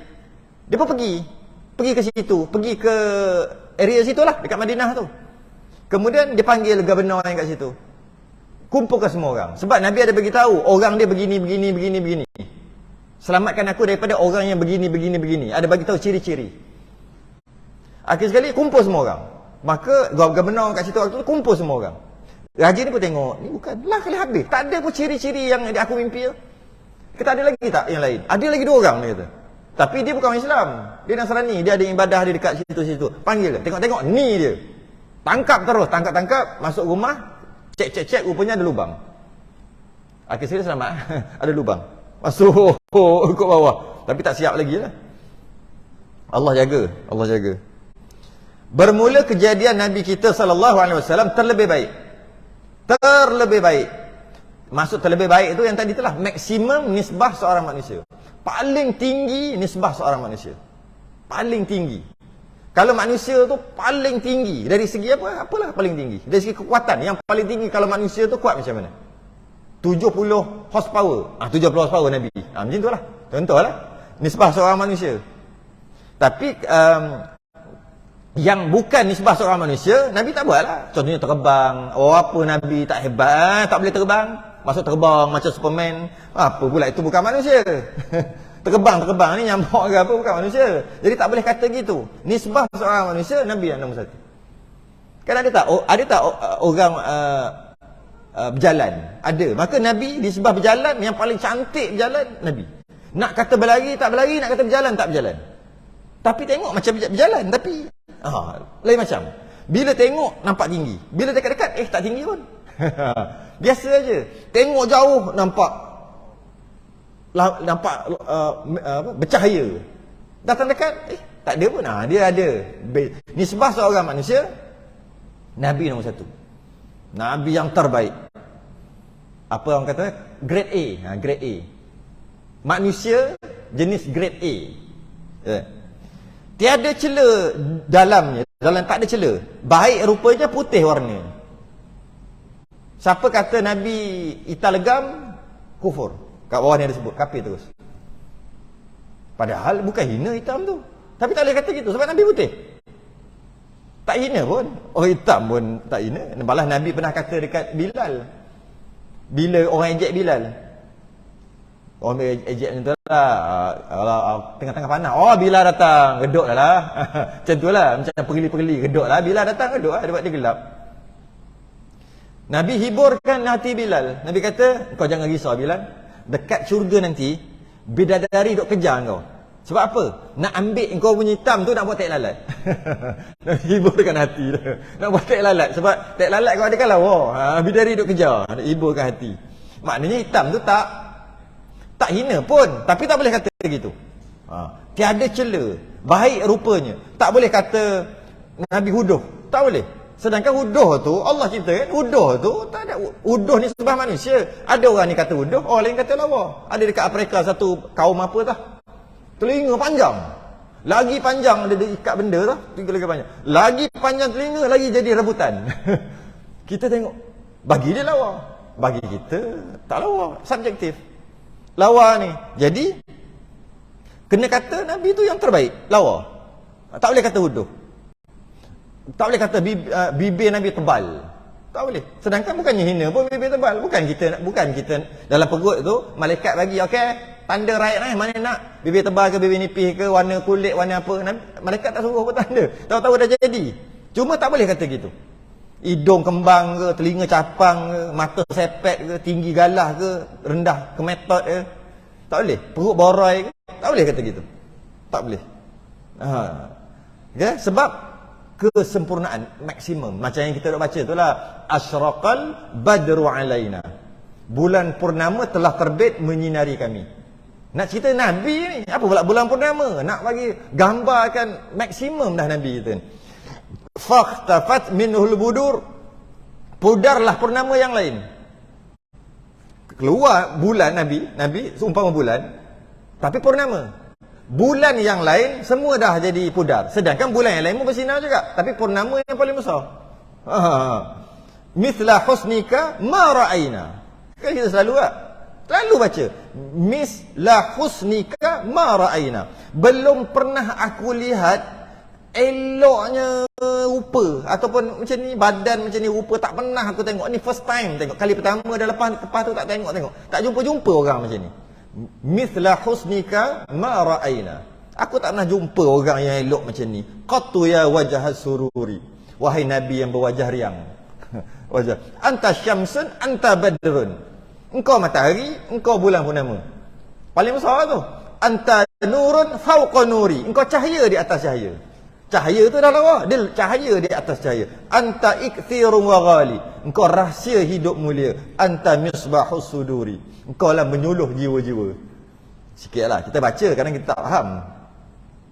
dia pun pergi ke situ, pergi ke area situ lah, dekat Madinah tu. Kemudian dia panggil governor yang kat situ. Kumpulkan semua orang. Sebab Nabi ada bagi tahu orang dia begini. Selamatkan aku daripada orang yang begini. Ada bagi tahu ciri-ciri. Akhir sekali kumpul semua orang. Maka governor kat situ waktu tu kumpul semua orang. Raja ni pun tengok, ni bukanlah kali habis. Tak ada pun ciri-ciri yang aku mimpi tu. Kata ada lagi tak yang lain? Ada lagi 2 orang dia kata. Tapi dia bukan orang Islam. Dia Nasrani, dia ada ibadah dia dekat situ-situ. Panggil dia. Tengok-tengok ni dia. Tangkap terus, tangkap, masuk rumah, cek, rupanya ada lubang. Akhir sekali selamat. Ada lubang. Masuk ikut bawah. Tapi tak siap lagi lah. Allah jaga. Bermula kejadian Nabi kita SAW terlebih baik. Maksud terlebih baik itu yang tadi itulah maksimum nisbah seorang manusia. Paling tinggi nisbah seorang manusia. Paling tinggi. Kalau manusia tu paling tinggi dari segi apa? Apalah paling tinggi. Dari segi kekuatan yang paling tinggi kalau manusia tu kuat macam mana? 70 horsepower. 70 horsepower Nabi. Macam itulah. Contohlah nisbah seorang manusia. Tapi yang bukan nisbah seorang manusia, Nabi tak buat lah. Contohnya terbang. Apa Nabi tak hebat? Tak boleh terbang. Masuk terbang macam Superman. Apa pula itu bukan manusia. Terbang ni nyamuk ke apa, bukan manusia. Jadi tak boleh kata gitu. Nisbah seorang manusia, Nabi yang nombor 1. Kan ada tak orang berjalan? Ada. Maka Nabi nisbah berjalan, yang paling cantik berjalan, Nabi. Nak kata berlari, tak berlari. Nak kata berjalan, tak berjalan. Tapi tengok macam berjalan. Tapi lain macam. Bila tengok nampak tinggi, bila dekat-dekat tak tinggi pun. Biasa aja. Tengok jauh nampak bercahaya. Datang dekat tak ada pun. Dia ada. Nisbah seorang manusia, Nabi nombor 1. Nabi yang terbaik. Apa orang kata? Grade A. Grade A. Manusia jenis grade A. Tiada cela dalamnya. Dalam tak ada cela. Baik rupanya putih warna. Siapa kata Nabi hitam legam, kufur. Kat bawah ni ada sebut, kafir terus. Padahal bukan hina hitam tu. Tapi tak boleh kata gitu sebab Nabi putih. Tak hina pun. Orang hitam pun tak hina. Malah Nabi pernah kata dekat Bilal. Bila orang ejek Bilal. Orang ejek macam tu lah. Tengah-tengah panas. Bilal datang. Geduk dah lah. Macam tu lah. Macam pergeli-pergeli. Geduk lah. Bilal datang. Geduk lah. Dia buat dia gelap. Nabi hiburkan hati Bilal. Nabi kata, kau jangan risau Bilal. Dekat syurga nanti, bidadari duk kejar kau. Sebab apa? Nak ambil kau punya hitam tu, nak buat tek lalat. Nabi hiburkan hati dia. Nak buat tek lalat. Sebab tek lalat kau ada kan lawa. Bidadari duk kejar. Nak hiburkan hati. Maknanya hitam tu tak hina pun. Tapi tak boleh kata gitu. Tiada cela. Baik rupanya. Tak boleh kata Nabi huduh. Tak boleh. Sedangkan huduh tu Allah cipta kan. Huduh tu tak ada. Huduh ni sebab manusia. Ada orang ni kata huduh, orang lain kata lawa. Ada dekat Afrika satu kaum apa tah, telinga panjang. Lagi panjang dia ikat benda tah, telinga lagi panjang. Lagi panjang telinga lagi jadi rebutan. Kita tengok bagi dia lawa. Bagi kita tak lawa, subjektif. Lawa ni. Jadi kena kata Nabi tu yang terbaik, lawa. Tak boleh kata huduh. Tak boleh kata bibir Nabi tebal. Tak boleh. Sedangkan bukannya hina pun bibir tebal. Bukan kita dalam perut tu malaikat bagi okey, tanda right mana nak. Bibir tebal ke bibir nipis ke, warna kulit, warna apa. Malaikat tak suruh pun tanda. Tahu-tahu dah jadi. Cuma tak boleh kata gitu. Hidung kembang ke, telinga capang ke, mata sepet ke, tinggi galah ke, rendah ke metot ke. Tak boleh. Perut borai ke. Tak boleh kata gitu. Tak boleh. Okay? Sebab kesempurnaan maksimum. Macam yang kita dah baca itulah, asyraqal badru alaina. Bulan purnama telah terbit menyinari kami. Nak cerita Nabi ni, apa pula bulan purnama? Nak bagi gambarkan maksimum dah Nabi kita ni. Fakhtafat minhul budur, pudarlah purnama yang lain. Keluar bulan Nabi seumpama bulan, tapi purnama. Bulan yang lain semua dah jadi pudar. Sedangkan bulan yang lain pun bersinar juga, tapi purnama yang paling besar. Mithla husnika ma ra'ayna. Kan kita selalu baca misla husnika ma ra'ayna. Belum pernah aku lihat eloknya rupa ataupun macam ni, badan macam ni, rupa tak pernah aku tengok. Ni first time tengok. Kali pertama dah, lepas tu tak tengok. Tak jumpa orang macam ni. Mithla husnika ma ra'ayna. Aku tak pernah jumpa orang yang elok macam ni. Qattu ya wajah sururi. Wahai Nabi yang berwajah riang. Wajah. Anta syamsun, anta badrun. Engkau matahari, engkau bulan purnama. Paling besar tu. Anta nurun fawqa nuri. Engkau cahaya di atas cahaya. Cahaya tu dah lawa, dia cahaya di atas cahaya. Anta ikthirun wa ghali. Engkau rahsia hidup mulia. Anta misbahus suduri. Engkau lah menyuluh jiwa-jiwa. Sikitlah kita baca, kadang kita tak faham.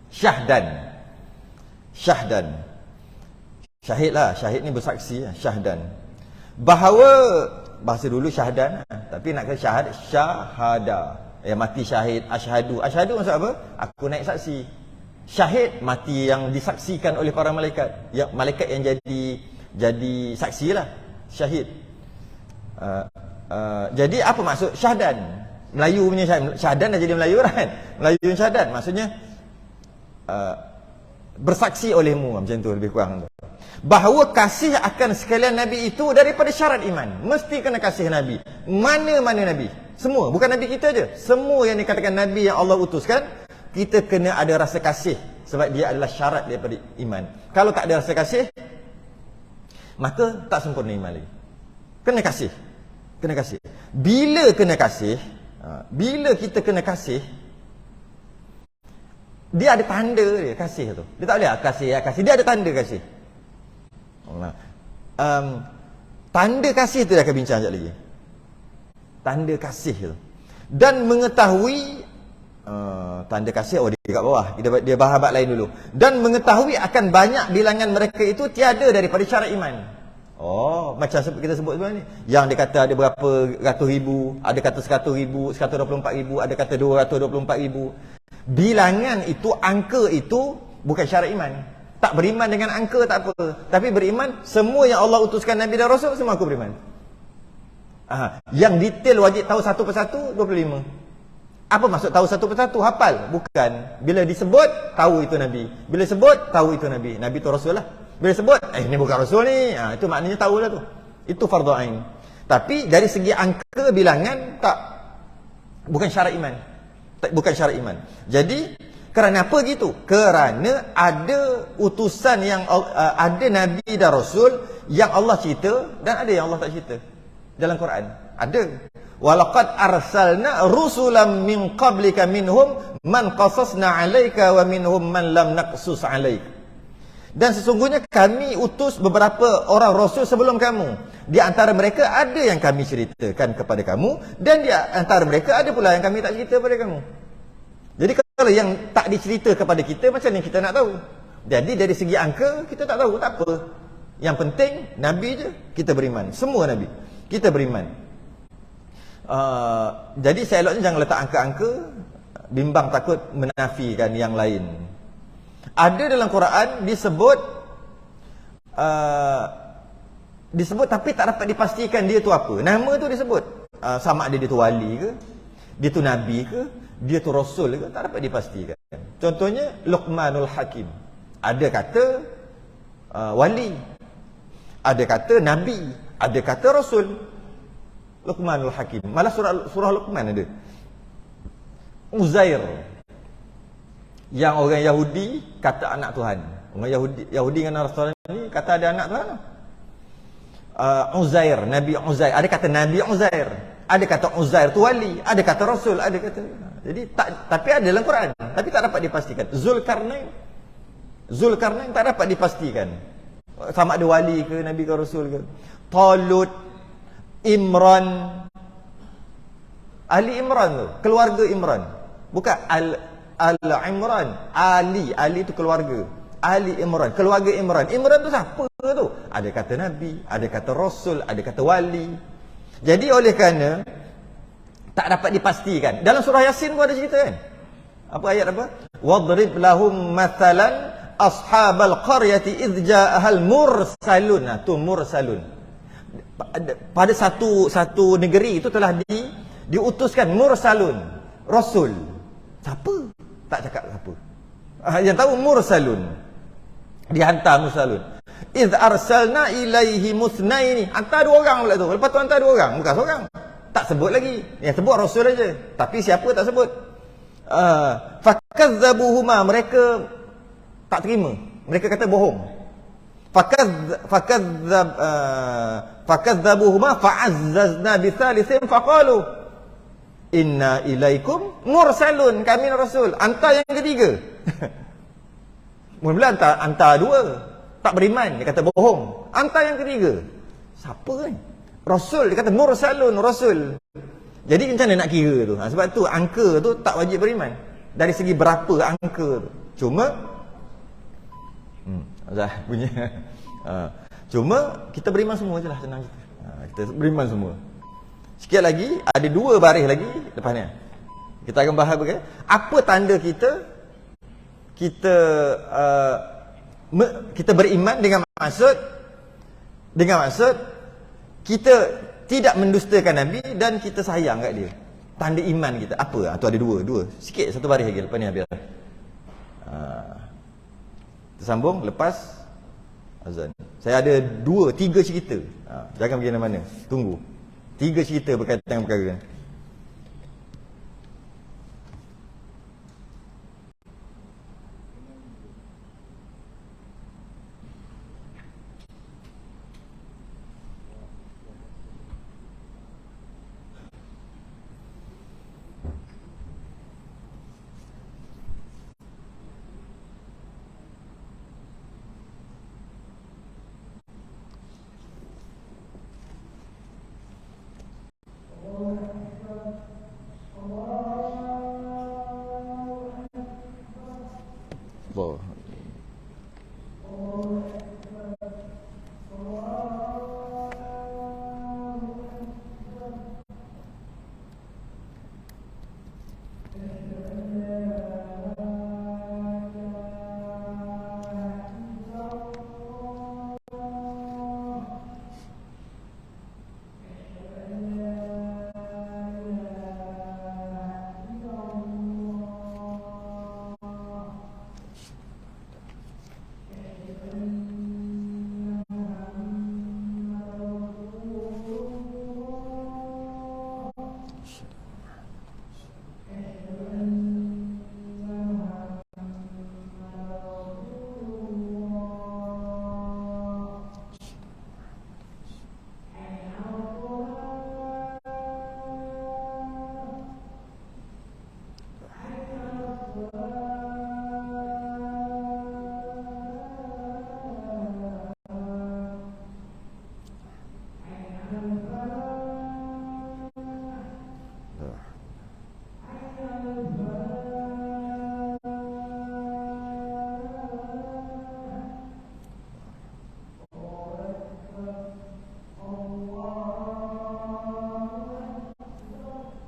Syahdan. Syahid lah, syahid ni bersaksi, syahdan. Bahawa bahasa dulu syahdan, tapi nak kata syahada. Mati syahid, asyhadu. Asyhadu maksud apa? Aku naik saksi. Syahid mati yang disaksikan oleh para malaikat. Ya, malaikat yang jadi saksi lah. Syahid. Jadi apa maksud syahdan? Melayu punya syahdan dah jadi Melayu kan? Melayu punya syahdan maksudnya bersaksi olehmu, macam tu lebih kurang tu. Bahawa kasih akan sekalian Nabi itu daripada syarat iman. Mesti kena kasih Nabi. Mana-mana Nabi. Semua, bukan Nabi kita je. Semua yang dikatakan Nabi yang Allah utuskan, kita kena ada rasa kasih. Sebab dia adalah syarat daripada iman. Kalau tak ada rasa kasih, maka tak sempurna iman lagi. Kena kasih. Kena kasih. Bila kena kasih, bila kita kena kasih, dia ada tanda dia, kasih tu. Dia tak boleh kasih. Dia ada tanda kasih. Tanda kasih tu dah akan bincang sekejap lagi. Tanda kasih tu. Dan mengetahui tanda kasih, dia kat bawah. Dia bahas bab lain dulu. Dan mengetahui akan banyak bilangan mereka itu tiada daripada syarat iman. Macam kita sebut sebelum ni. Yang dia kata ada berapa ratus ribu, ada kata 100 ribu, 124 ribu, ada kata 224 ribu. Bilangan itu, angka itu bukan syarat iman. Tak beriman dengan angka tak apa, tapi beriman semua yang Allah utuskan Nabi dan Rasul, semua aku beriman. Yang detail wajib tahu satu persatu 25. Apa maksud tahu satu persatu? Hafal? Bukan. Bila disebut, tahu itu Nabi. Bila sebut, tahu itu Nabi. Nabi itu Rasul lah. Bila sebut, ini bukan Rasul ni, itu maknanya tahulah tu. Itu fardhu ain. Tapi dari segi angka bilangan, tak, bukan syarat iman. Bukan syarat iman. Jadi kerana apa gitu? Kerana ada utusan yang ada Nabi dan Rasul yang Allah cerita dan ada yang Allah tak cerita dalam Quran. Ada. Walaqad arsalna rusulan min qablika minhum man qasasna 'alaika wa minhum man lam naqsus 'alaik. Dan sesungguhnya kami utus beberapa orang rasul sebelum kamu. Di antara mereka ada yang kami ceritakan kepada kamu dan di antara mereka ada pula yang kami tak cerita kepada kamu. Jadi kalau yang tak dicerita kepada kita, macam ni kita nak tahu? Jadi dari segi angka kita tak tahu, tak apa. Yang penting Nabi je kita beriman. Semua Nabi kita beriman. Jadi seeloknya jangan letak angka-angka, bimbang takut menafikan yang lain. Ada dalam Quran disebut tapi tak dapat dipastikan dia tu apa. Nama tu disebut. Sama ada dia tu wali ke, dia tu Nabi ke, dia tu Rasul ke, tak dapat dipastikan. Contohnya Luqmanul Hakim. Ada kata wali, ada kata Nabi, ada kata Rasul. Luqmanul Hakim. Malah surah Luqman ada. Uzair, yang orang Yahudi kata anak Tuhan. Orang Yahudi dengan Nasrani ni kata ada anak Tuhan. Uzair, Nabi Uzair. Ada kata Nabi Uzair, ada kata Uzair tu wali, ada kata Rasul, ada kata. Jadi tapi ada dalam Quran, tapi tak dapat dipastikan. Zulkarnain tak dapat dipastikan sama ada wali ke, Nabi ke, Rasul ke. Talut, Imran, ahli Imran tu, keluarga Imran. Bukan Al-Imran. Ali itu keluarga. Ali Imran, keluarga Imran. Imran tu siapa tu? Ada kata Nabi, ada kata Rasul, ada kata wali. Jadi oleh kerana tak dapat dipastikan. Dalam surah Yasin pun ada cerita kan? Apa ayat apa? Wadrib lahum mathalan ashabal qaryati idh ja'ahal mursalun. Nah, tu mursalun. Pada satu negeri itu telah diutuskan mursalun, rasul. Siapa? Tak cakap siapa. Yang tahu mursalun. Dihantar mursalun. Idh arsalna ilaihi muthnaini. Hantar 2 orang pula tu. Lepas tu hantar 2 orang, bukan seorang. Tak sebut lagi. Yang sebut rasul aja. Tapi siapa tak sebut. Fakazzabuhuma, mereka tak terima. Mereka kata bohong. Fakazzabuhuma fa'azzazna bithalithin faqalu inna ilaikum mursalun, kami rasul. Hantar yang ketiga. Mula-mula hantar 2, tak beriman, dia kata bohong. Hantar yang ketiga, siapa kan? Rasul, dia kata mursalun, rasul. Jadi macam mana nak kira tu? Sebab tu angka tu tak wajib beriman. Dari segi berapa angka tu. Cuma punya. Cuma kita beriman semua je lah, senang kita. Kita beriman semua. Sikit lagi, ada 2 baris lagi lepas ni. Kita akan bahas apa tanda kita beriman dengan maksud kita tidak mendustakan Nabi dan kita sayang kat dia. Tanda iman kita apa? Tu ada 2. Sikit, 1 baris lagi lepas ni habis. Kita sambung lepas azan. Saya ada 2-3 cerita. Jangan pergi mana-mana. Tunggu. 3 cerita berkaitan dengan perkara ni.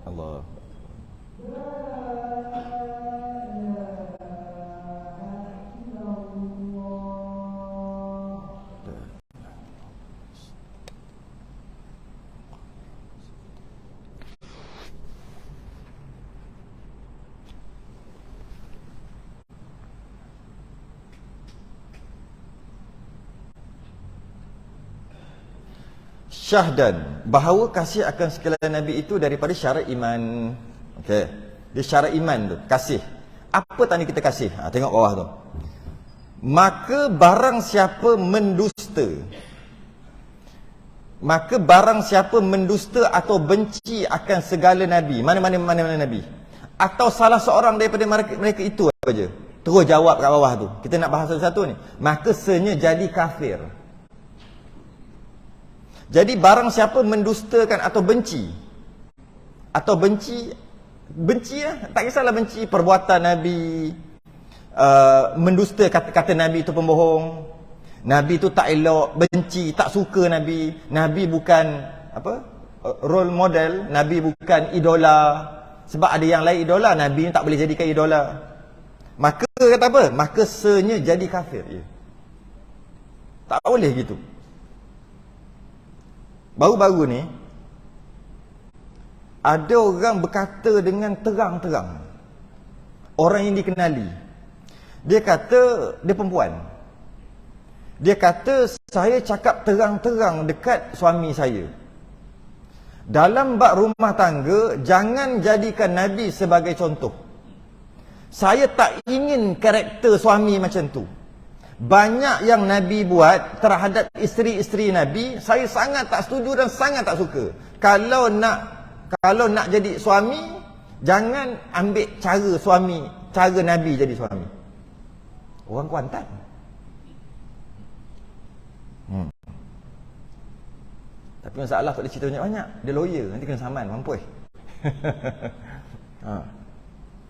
Allah. Syahdan, bahawa kasih akan sekalian Nabi itu daripada syarat iman. Okey. Dia syarat iman tu, kasih. Apa tanda kita kasih? Tengok bawah tu. Maka barang siapa mendusta atau benci akan segala Nabi, mana-mana Nabi, atau salah seorang daripada mereka itu aja, terus jawab kat bawah tu. Kita nak bahas satu-satu ni. Maka senya jadi kafir. Jadi barang siapa mendustakan atau benci benci lah. Tak kisahlah benci perbuatan Nabi, mendusta kata Nabi itu pembohong, Nabi itu tak elok, benci, tak suka Nabi, Nabi bukan role model, Nabi bukan idola. Sebab ada yang lain idola, Nabi tak boleh jadikan idola. Maka kata apa? Maka senya jadi kafir. Ya. Tak boleh gitu. Baru-baru ni ada orang berkata dengan terang-terang, orang yang dikenali, dia kata dia perempuan, dia kata saya cakap terang-terang dekat suami saya, dalam bab rumah tangga jangan jadikan Nabi sebagai contoh. Saya tak ingin karakter suami macam tu. Banyak yang Nabi buat terhadap isteri-isteri Nabi, saya sangat tak setuju dan sangat tak suka. Kalau nak jadi suami, jangan ambil cara Nabi jadi suami. Orang Kuantan. Tapi masalah tak boleh cerita banyak-banyak. Dia lawyer, nanti kena saman, mampus.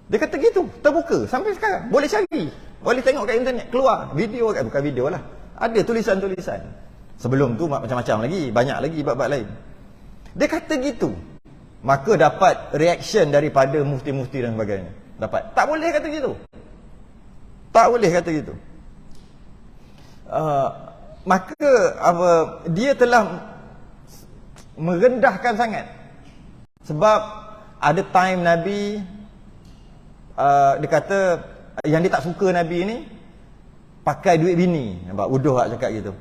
Dia kata gitu, terbuka sampai sekarang. Boleh cari, boleh tengok kat internet, keluar video, bukan video lah, ada tulisan-tulisan. Sebelum tu macam-macam lagi, banyak lagi bab-bab lain. Dia kata gitu, maka dapat reaction daripada mufti-mufti dan sebagainya. Dapat, tak boleh kata gitu, tak boleh kata gitu. Maka dia telah merendahkan sangat. Sebab ada time Nabi, dia kata yang dia tak suka Nabi ni pakai duit bini. Nampak uduh tak cakap gitu.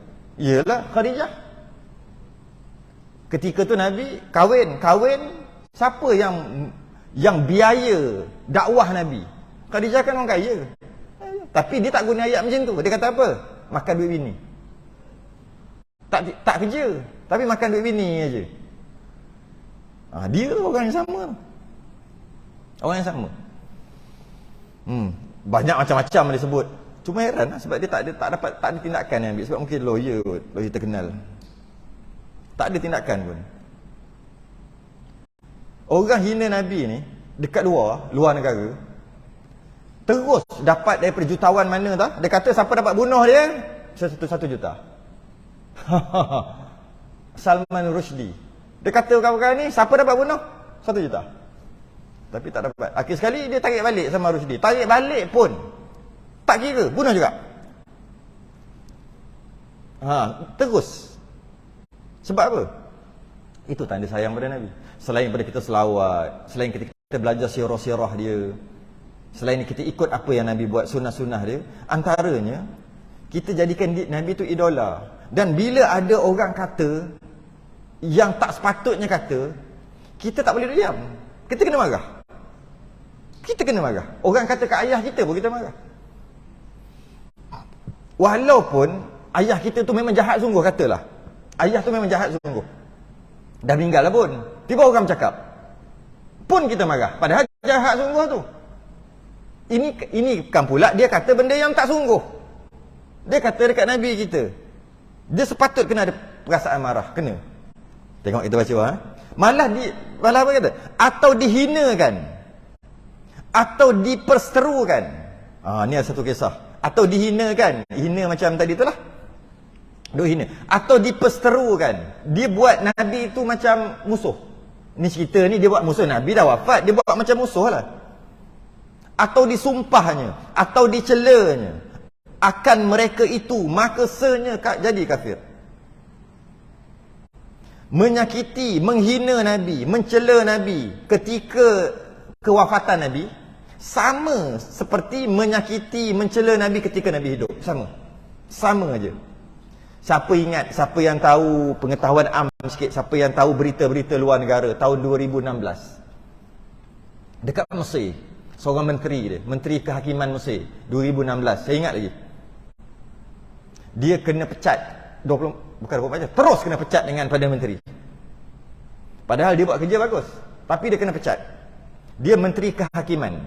Iyalah Khadijah. Ketika tu Nabi kahwin, siapa yang biaya dakwah Nabi? Khadijah kan orang kaya. Tapi dia tak guna ayat macam tu. Dia kata apa? Makan duit bini. Tak kerja, tapi makan duit bini aja. Dia orang yang sama. Orang yang sama. Banyak macam-macam dia sebut. Cuma heran lah, sebab dia tak ada tindakan yang ambil. Sebab mungkin lawyer terkenal. Tak ada tindakan pun. Orang hina Nabi ni dekat luar negara, terus dapat daripada jutawan mana tak? Dia kata siapa dapat bunuh dia, 1 juta. Salman Rushdie. Dia kata kawan-kawan ni, siapa dapat bunuh? 1 juta. Tapi tak dapat. Akhir sekali dia tarik balik sama Rushdie. Tarik balik pun tak kira, bunuh juga. Terus. Sebab apa? Itu tanda sayang pada Nabi. Selain pada kita selawat, selain kita belajar sirah-sirah dia, selain kita ikut apa yang Nabi buat, sunnah-sunnah dia, antaranya kita jadikan Nabi itu idola. Dan bila ada orang kata yang tak sepatutnya kata, kita tak boleh diam. Kita kena marah. Kita kena marah. Orang kata kat ayah kita pun kita marah. Walaupun ayah kita tu memang jahat sungguh, katalah ayah tu memang jahat sungguh, dah meninggal lah pun, tiba orang bercakap, pun kita marah. Padahal jahat sungguh tu. Ini kan pula dia kata benda yang tak sungguh. Dia kata dekat Nabi kita, dia sepatut kena ada perasaan marah. Kena. Tengok kita baca malah apa kata? Atau dihinakan, atau diperseterukan. Ni ada satu kisah. Atau dihinakan. Hina macam tadi tu lah, duk hina. Atau diperseterukan. Dia buat Nabi tu macam musuh. Ni cerita ni dia buat musuh. Nabi dah wafat, dia buat macam musuh lah. Atau disumpahnya, atau dicelanya akan mereka itu, maka senya jadi kafir. Menyakiti, menghina Nabi, mencela Nabi ketika kewafatan Nabi, sama seperti menyakiti, mencela Nabi ketika Nabi hidup. Sama aja. Siapa ingat, siapa yang tahu pengetahuan am sikit, siapa yang tahu berita-berita luar negara tahun 2016 dekat Mesir, seorang menteri dia, menteri kehakiman Mesir 2016, saya ingat lagi, dia kena pecat 24 jam, terus kena pecat dengan Perdana Menteri. Padahal dia buat kerja bagus, tapi dia kena pecat. Dia menteri kehakiman.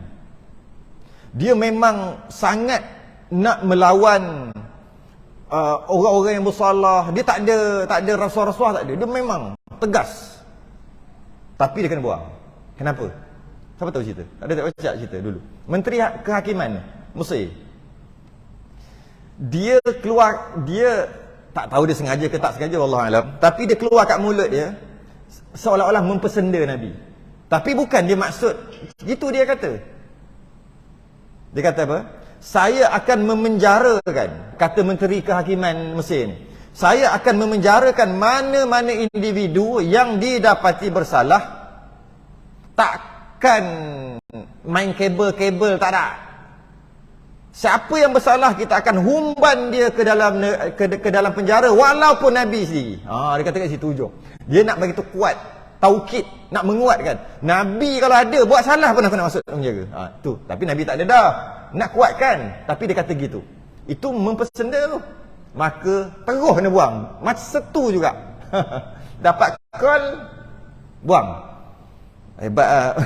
Dia memang sangat nak melawan orang-orang yang bersalah. Dia tak ada rasuah-rasuah, tak ada. Dia memang tegas. Tapi dia kena buang. Kenapa? Siapa tahu cerita? Ada tak baca cerita dulu? Menteri Kehakiman Mesir. Dia keluar, dia tak tahu dia sengaja ke tak sengaja, wallahu alam, tapi dia keluar kat mulut dia seolah-olah mempersenda Nabi. Tapi bukan dia maksud. Gitu dia kata. Dia kata apa? Saya akan memenjarakan, kata Menteri Kehakiman Mesir ni, saya akan memenjarakan mana-mana individu yang didapati bersalah. Takkan main kabel-kabel, tak ada. Siapa yang bersalah, kita akan humban dia ke dalam penjara walaupun Nabi sendiri. Dia kata kat situ ujung. Dia nak bagi tu kuat, taukid, nak menguatkan. Nabi kalau ada buat salah pun aku nak masuk penjara. Tu. Tapi Nabi tak ada dah. Nak kuatkan, tapi dia kata gitu. Itu mempersenda tu. Maka terus kena buang. Macam setu juga. Dapat call, buang. Hebat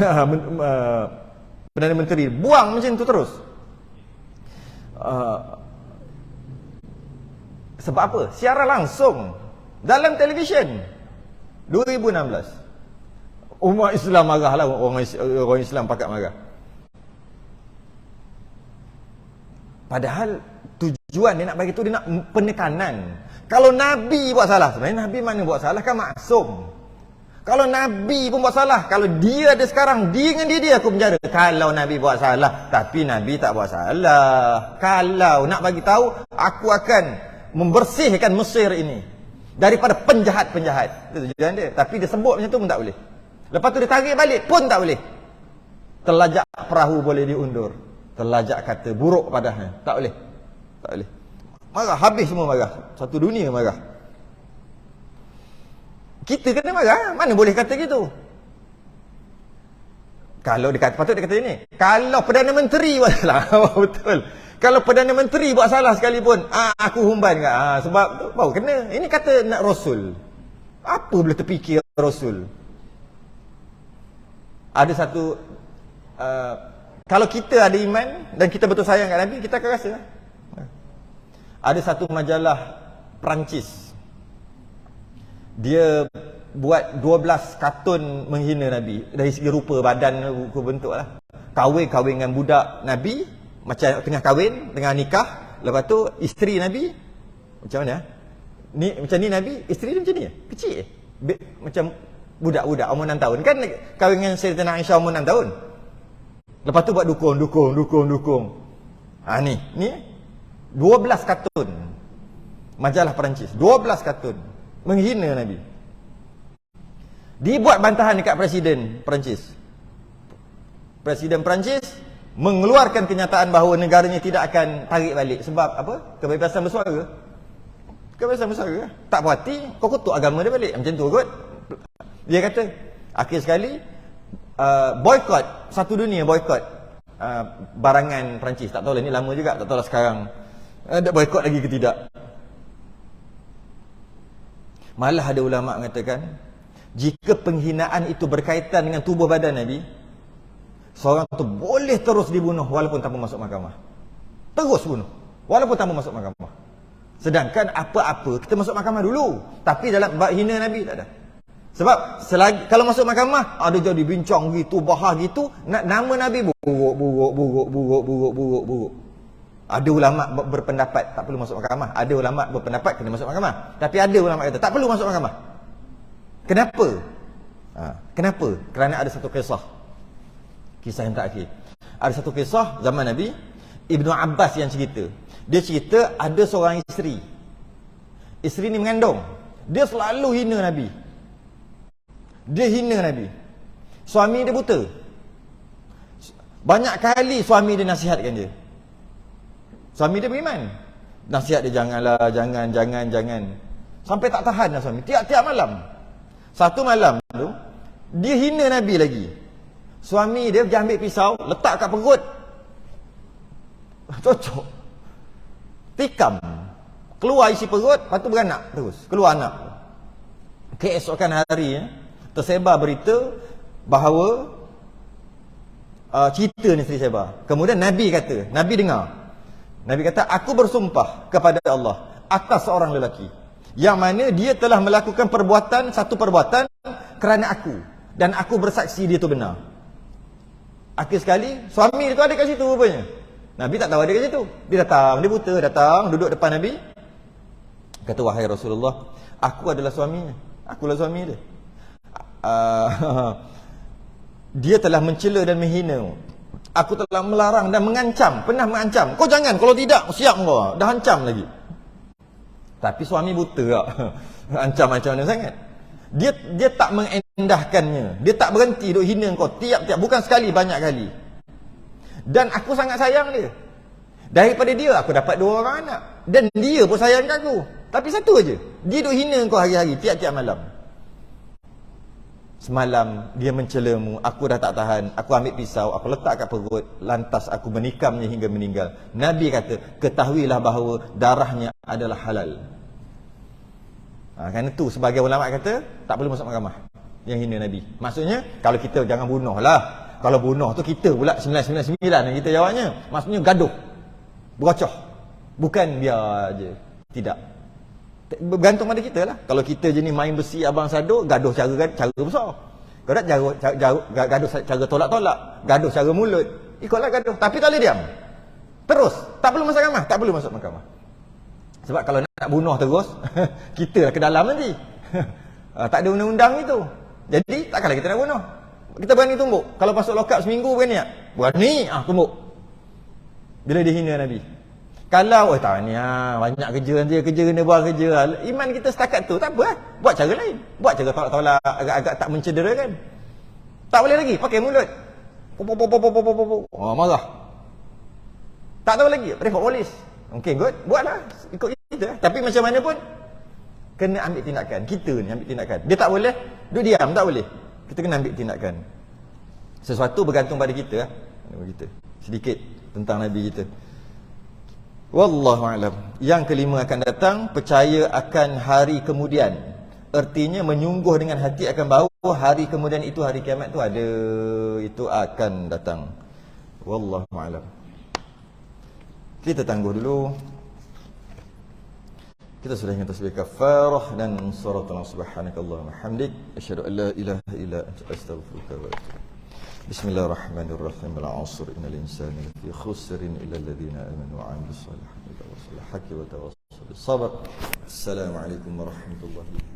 Perdana Menteri buang macam tu terus. Sebab apa? Siaran langsung dalam televisyen 2016. Umat Islam marah lah. Orang Islam pakat marah. Padahal tujuan dia nak bagi tu, dia nak penekanan. Kalau Nabi buat salah, sebenarnya Nabi mana buat salah, kan maksum. Kalau Nabi pun buat salah, kalau dia ada sekarang, dia dengan dia aku penjara. Kalau Nabi buat salah, tapi Nabi tak buat salah. Kalau nak bagi tahu, aku akan membersihkan Mesir ini daripada penjahat-penjahat. Itu tujuan dia. Tapi dia sebut macam tu pun tak boleh. Lepas tu dia tarik balik pun tak boleh. Terlajak perahu boleh diundur. Terlajak kata buruk padanya. Tak boleh. Tak boleh. Marah, habis semua marah. Satu dunia marah. Kita kena marah. Mana boleh kata gitu? Kalau dia kata, patut dia kata ini. Kalau Perdana Menteri buat salah. Betul. Kalau Perdana Menteri buat salah sekalipun, aku humban ke? Sebab tu baru kena. Ini kata nak Rasul. Apa boleh terfikir Rasul? Ada satu kalau kita ada iman dan kita betul sayang kat Nabi, kita akan rasa. Ada satu majalah Perancis. Dia buat 12 kartun menghina Nabi. Dari segi rupa, badan, rupa bentuk lah. Kahwin dengan budak Nabi, macam tengah kahwin, tengah nikah. Lepas tu isteri Nabi macam mana? Macam ni Nabi, isteri dia macam ni. Kecil. Macam budak-budak umur 6 tahun. Kan kahwin dengan Sayyidatina Aisyah umur 6 tahun. Lepas tu buat dukung. Ni 12 kartun. Majalah Perancis, 12 kartun menghina Nabi. Dibuat bantahan dekat Presiden Perancis. Presiden Perancis mengeluarkan kenyataan bahawa negaranya tidak akan tarik balik. Sebab apa? Kebebasan bersuara. Kebebasan bersuara. Tak puas hati, kau kutuk agama dia balik. Macam tu kot. Dia kata, akhir sekali boykot, satu dunia boykot barangan Perancis. Tak tahu lah, ni lama juga, tak tahu lah sekarang ada boykot lagi ke tidak. Malah ada ulama mengatakan, jika penghinaan itu berkaitan dengan tubuh badan Nabi, seorang tu boleh terus dibunuh walaupun tanpa masuk mahkamah. Terus bunuh walaupun tanpa masuk mahkamah. Sedangkan apa-apa kita masuk mahkamah dulu. Tapi dalam bab hina Nabi tak ada. Sebab selagi, kalau masuk mahkamah ada jadi bincang gitu, bahas gitu, nama Nabi buruk. Ada ulama berpendapat tak perlu masuk mahkamah. Ada ulama berpendapat kena masuk mahkamah. Tapi ada ulama kata tak perlu masuk mahkamah. Kenapa? Kenapa? Kerana ada satu kisah yang terakhir. Ada satu kisah zaman Nabi, Ibnu Abbas yang cerita. Dia cerita ada seorang isteri. Isteri ni mengandung. Dia selalu hina Nabi. Dia hina Nabi. Suami dia buta. Banyak kali suami dia nasihatkan dia. Suami dia beriman. Nasihat dia janganlah, jangan. Sampai tak tahan lah suami. Tiap-tiap malam. Satu malam tu, dia hina Nabi lagi. Suami dia ambil pisau, letak kat perut. Cocok. Tikam. Keluar isi perut, lepas tu beranak terus. Keluar anak. Keesokan hari, tersebar berita bahawa cerita ni tersebar. Kemudian Nabi kata, Nabi dengar. Nabi kata, aku bersumpah kepada Allah atas seorang lelaki yang mana dia telah melakukan satu perbuatan kerana aku, dan aku bersaksi dia tu benar. Akhir sekali suami dia tu ada kat situ rupanya. Nabi tak tahu ada kat situ. Dia datang, dia buta datang duduk depan Nabi. Kata, wahai Rasulullah, aku adalah suaminya. Akulah suami dia. Dia telah mencela dan menghina. Aku telah melarang dan mengancam, pernah mengancam. Kau jangan, kalau tidak siap kau. Dah ancam lagi. Tapi suami buta tak. Ancam-ancam dia sangat. Dia tak mengendahkannya. Dia tak berhenti duk hina kau tiap-tiap, bukan sekali, banyak kali. Dan aku sangat sayang dia. Daripada dia aku dapat 2 orang anak. Dan dia pun sayang kat aku. Tapi satu aja, dia duk hina kau hari-hari, tiap-tiap malam. Semalam dia mencelamu, aku dah tak tahan. Aku ambil pisau, aku letak kat perut, lantas aku menikamnya hingga meninggal. Nabi kata, ketahuilah bahawa darahnya adalah halal. Kerana tu sebagai ulama kata tak perlu masuk mahkamah yang hina Nabi. Maksudnya kalau kita jangan bunuh lah. Kalau bunuh tu kita pula 999 yang kita jawabnya. Maksudnya gaduh, berocoh, bukan biar je. Tidak, bergantung pada kita lah. Kalau kita jenis main besi abang sado, gaduh cara besar. Kalau tak gaduh cara tolak-tolak, gaduh cara mulut, ikutlah gaduh. Tapi tak boleh diam terus, tak perlu masuk mahkamah. Tak perlu masuk mahkamah. Sebab kalau nak bunuh terus kita lah ke dalam nanti. Tak ada undang-undang itu. Jadi takkanlah kita nak bunuh. Kita berani tumbuk. Kalau masuk lokap seminggu berani tak? Berani, tumbuk. Bila dia hina Nabi. Kalau tahniah, banyak kerja nanti, kerja kena buat kerja. Iman kita setakat tu, tak apa. Buat cara lain. Buat cara tolak-tolak, agak-agak tak mencederakan. Tak boleh lagi, pakai mulut. Marah. Tak tahu lagi, report polis. Okay, good. Buatlah, ikut kita. Tapi macam mana pun kena ambil tindakan. Kita ni ambil tindakan. Dia tak boleh duduk diam, tak boleh. Kita kena ambil tindakan. Sesuatu bergantung pada kita. Sedikit tentang Nabi kita. Wallahu a'lam. Yang kelima akan datang, percaya akan hari kemudian. Artinya menyungguh dengan hati akan bahawa hari kemudian itu, hari kiamat itu ada, itu akan datang. Wallahu a'lam. Kita tangguh dulu. Kita sudah ingat tasbih kafarah dan suratana subhanakallahumma hamdik asyhadu an la ilaha illa anta astaghfiruka wa atubu. Bismillahirrahmanirrahim. Al-'asr innal insana lafi khusrin illa alladhina amanu wa 'amilus solihati wa tawasaw bil haqqi wa tawasaw bis sabr. Assalamualaikum warahmatullahi wabarakatuh.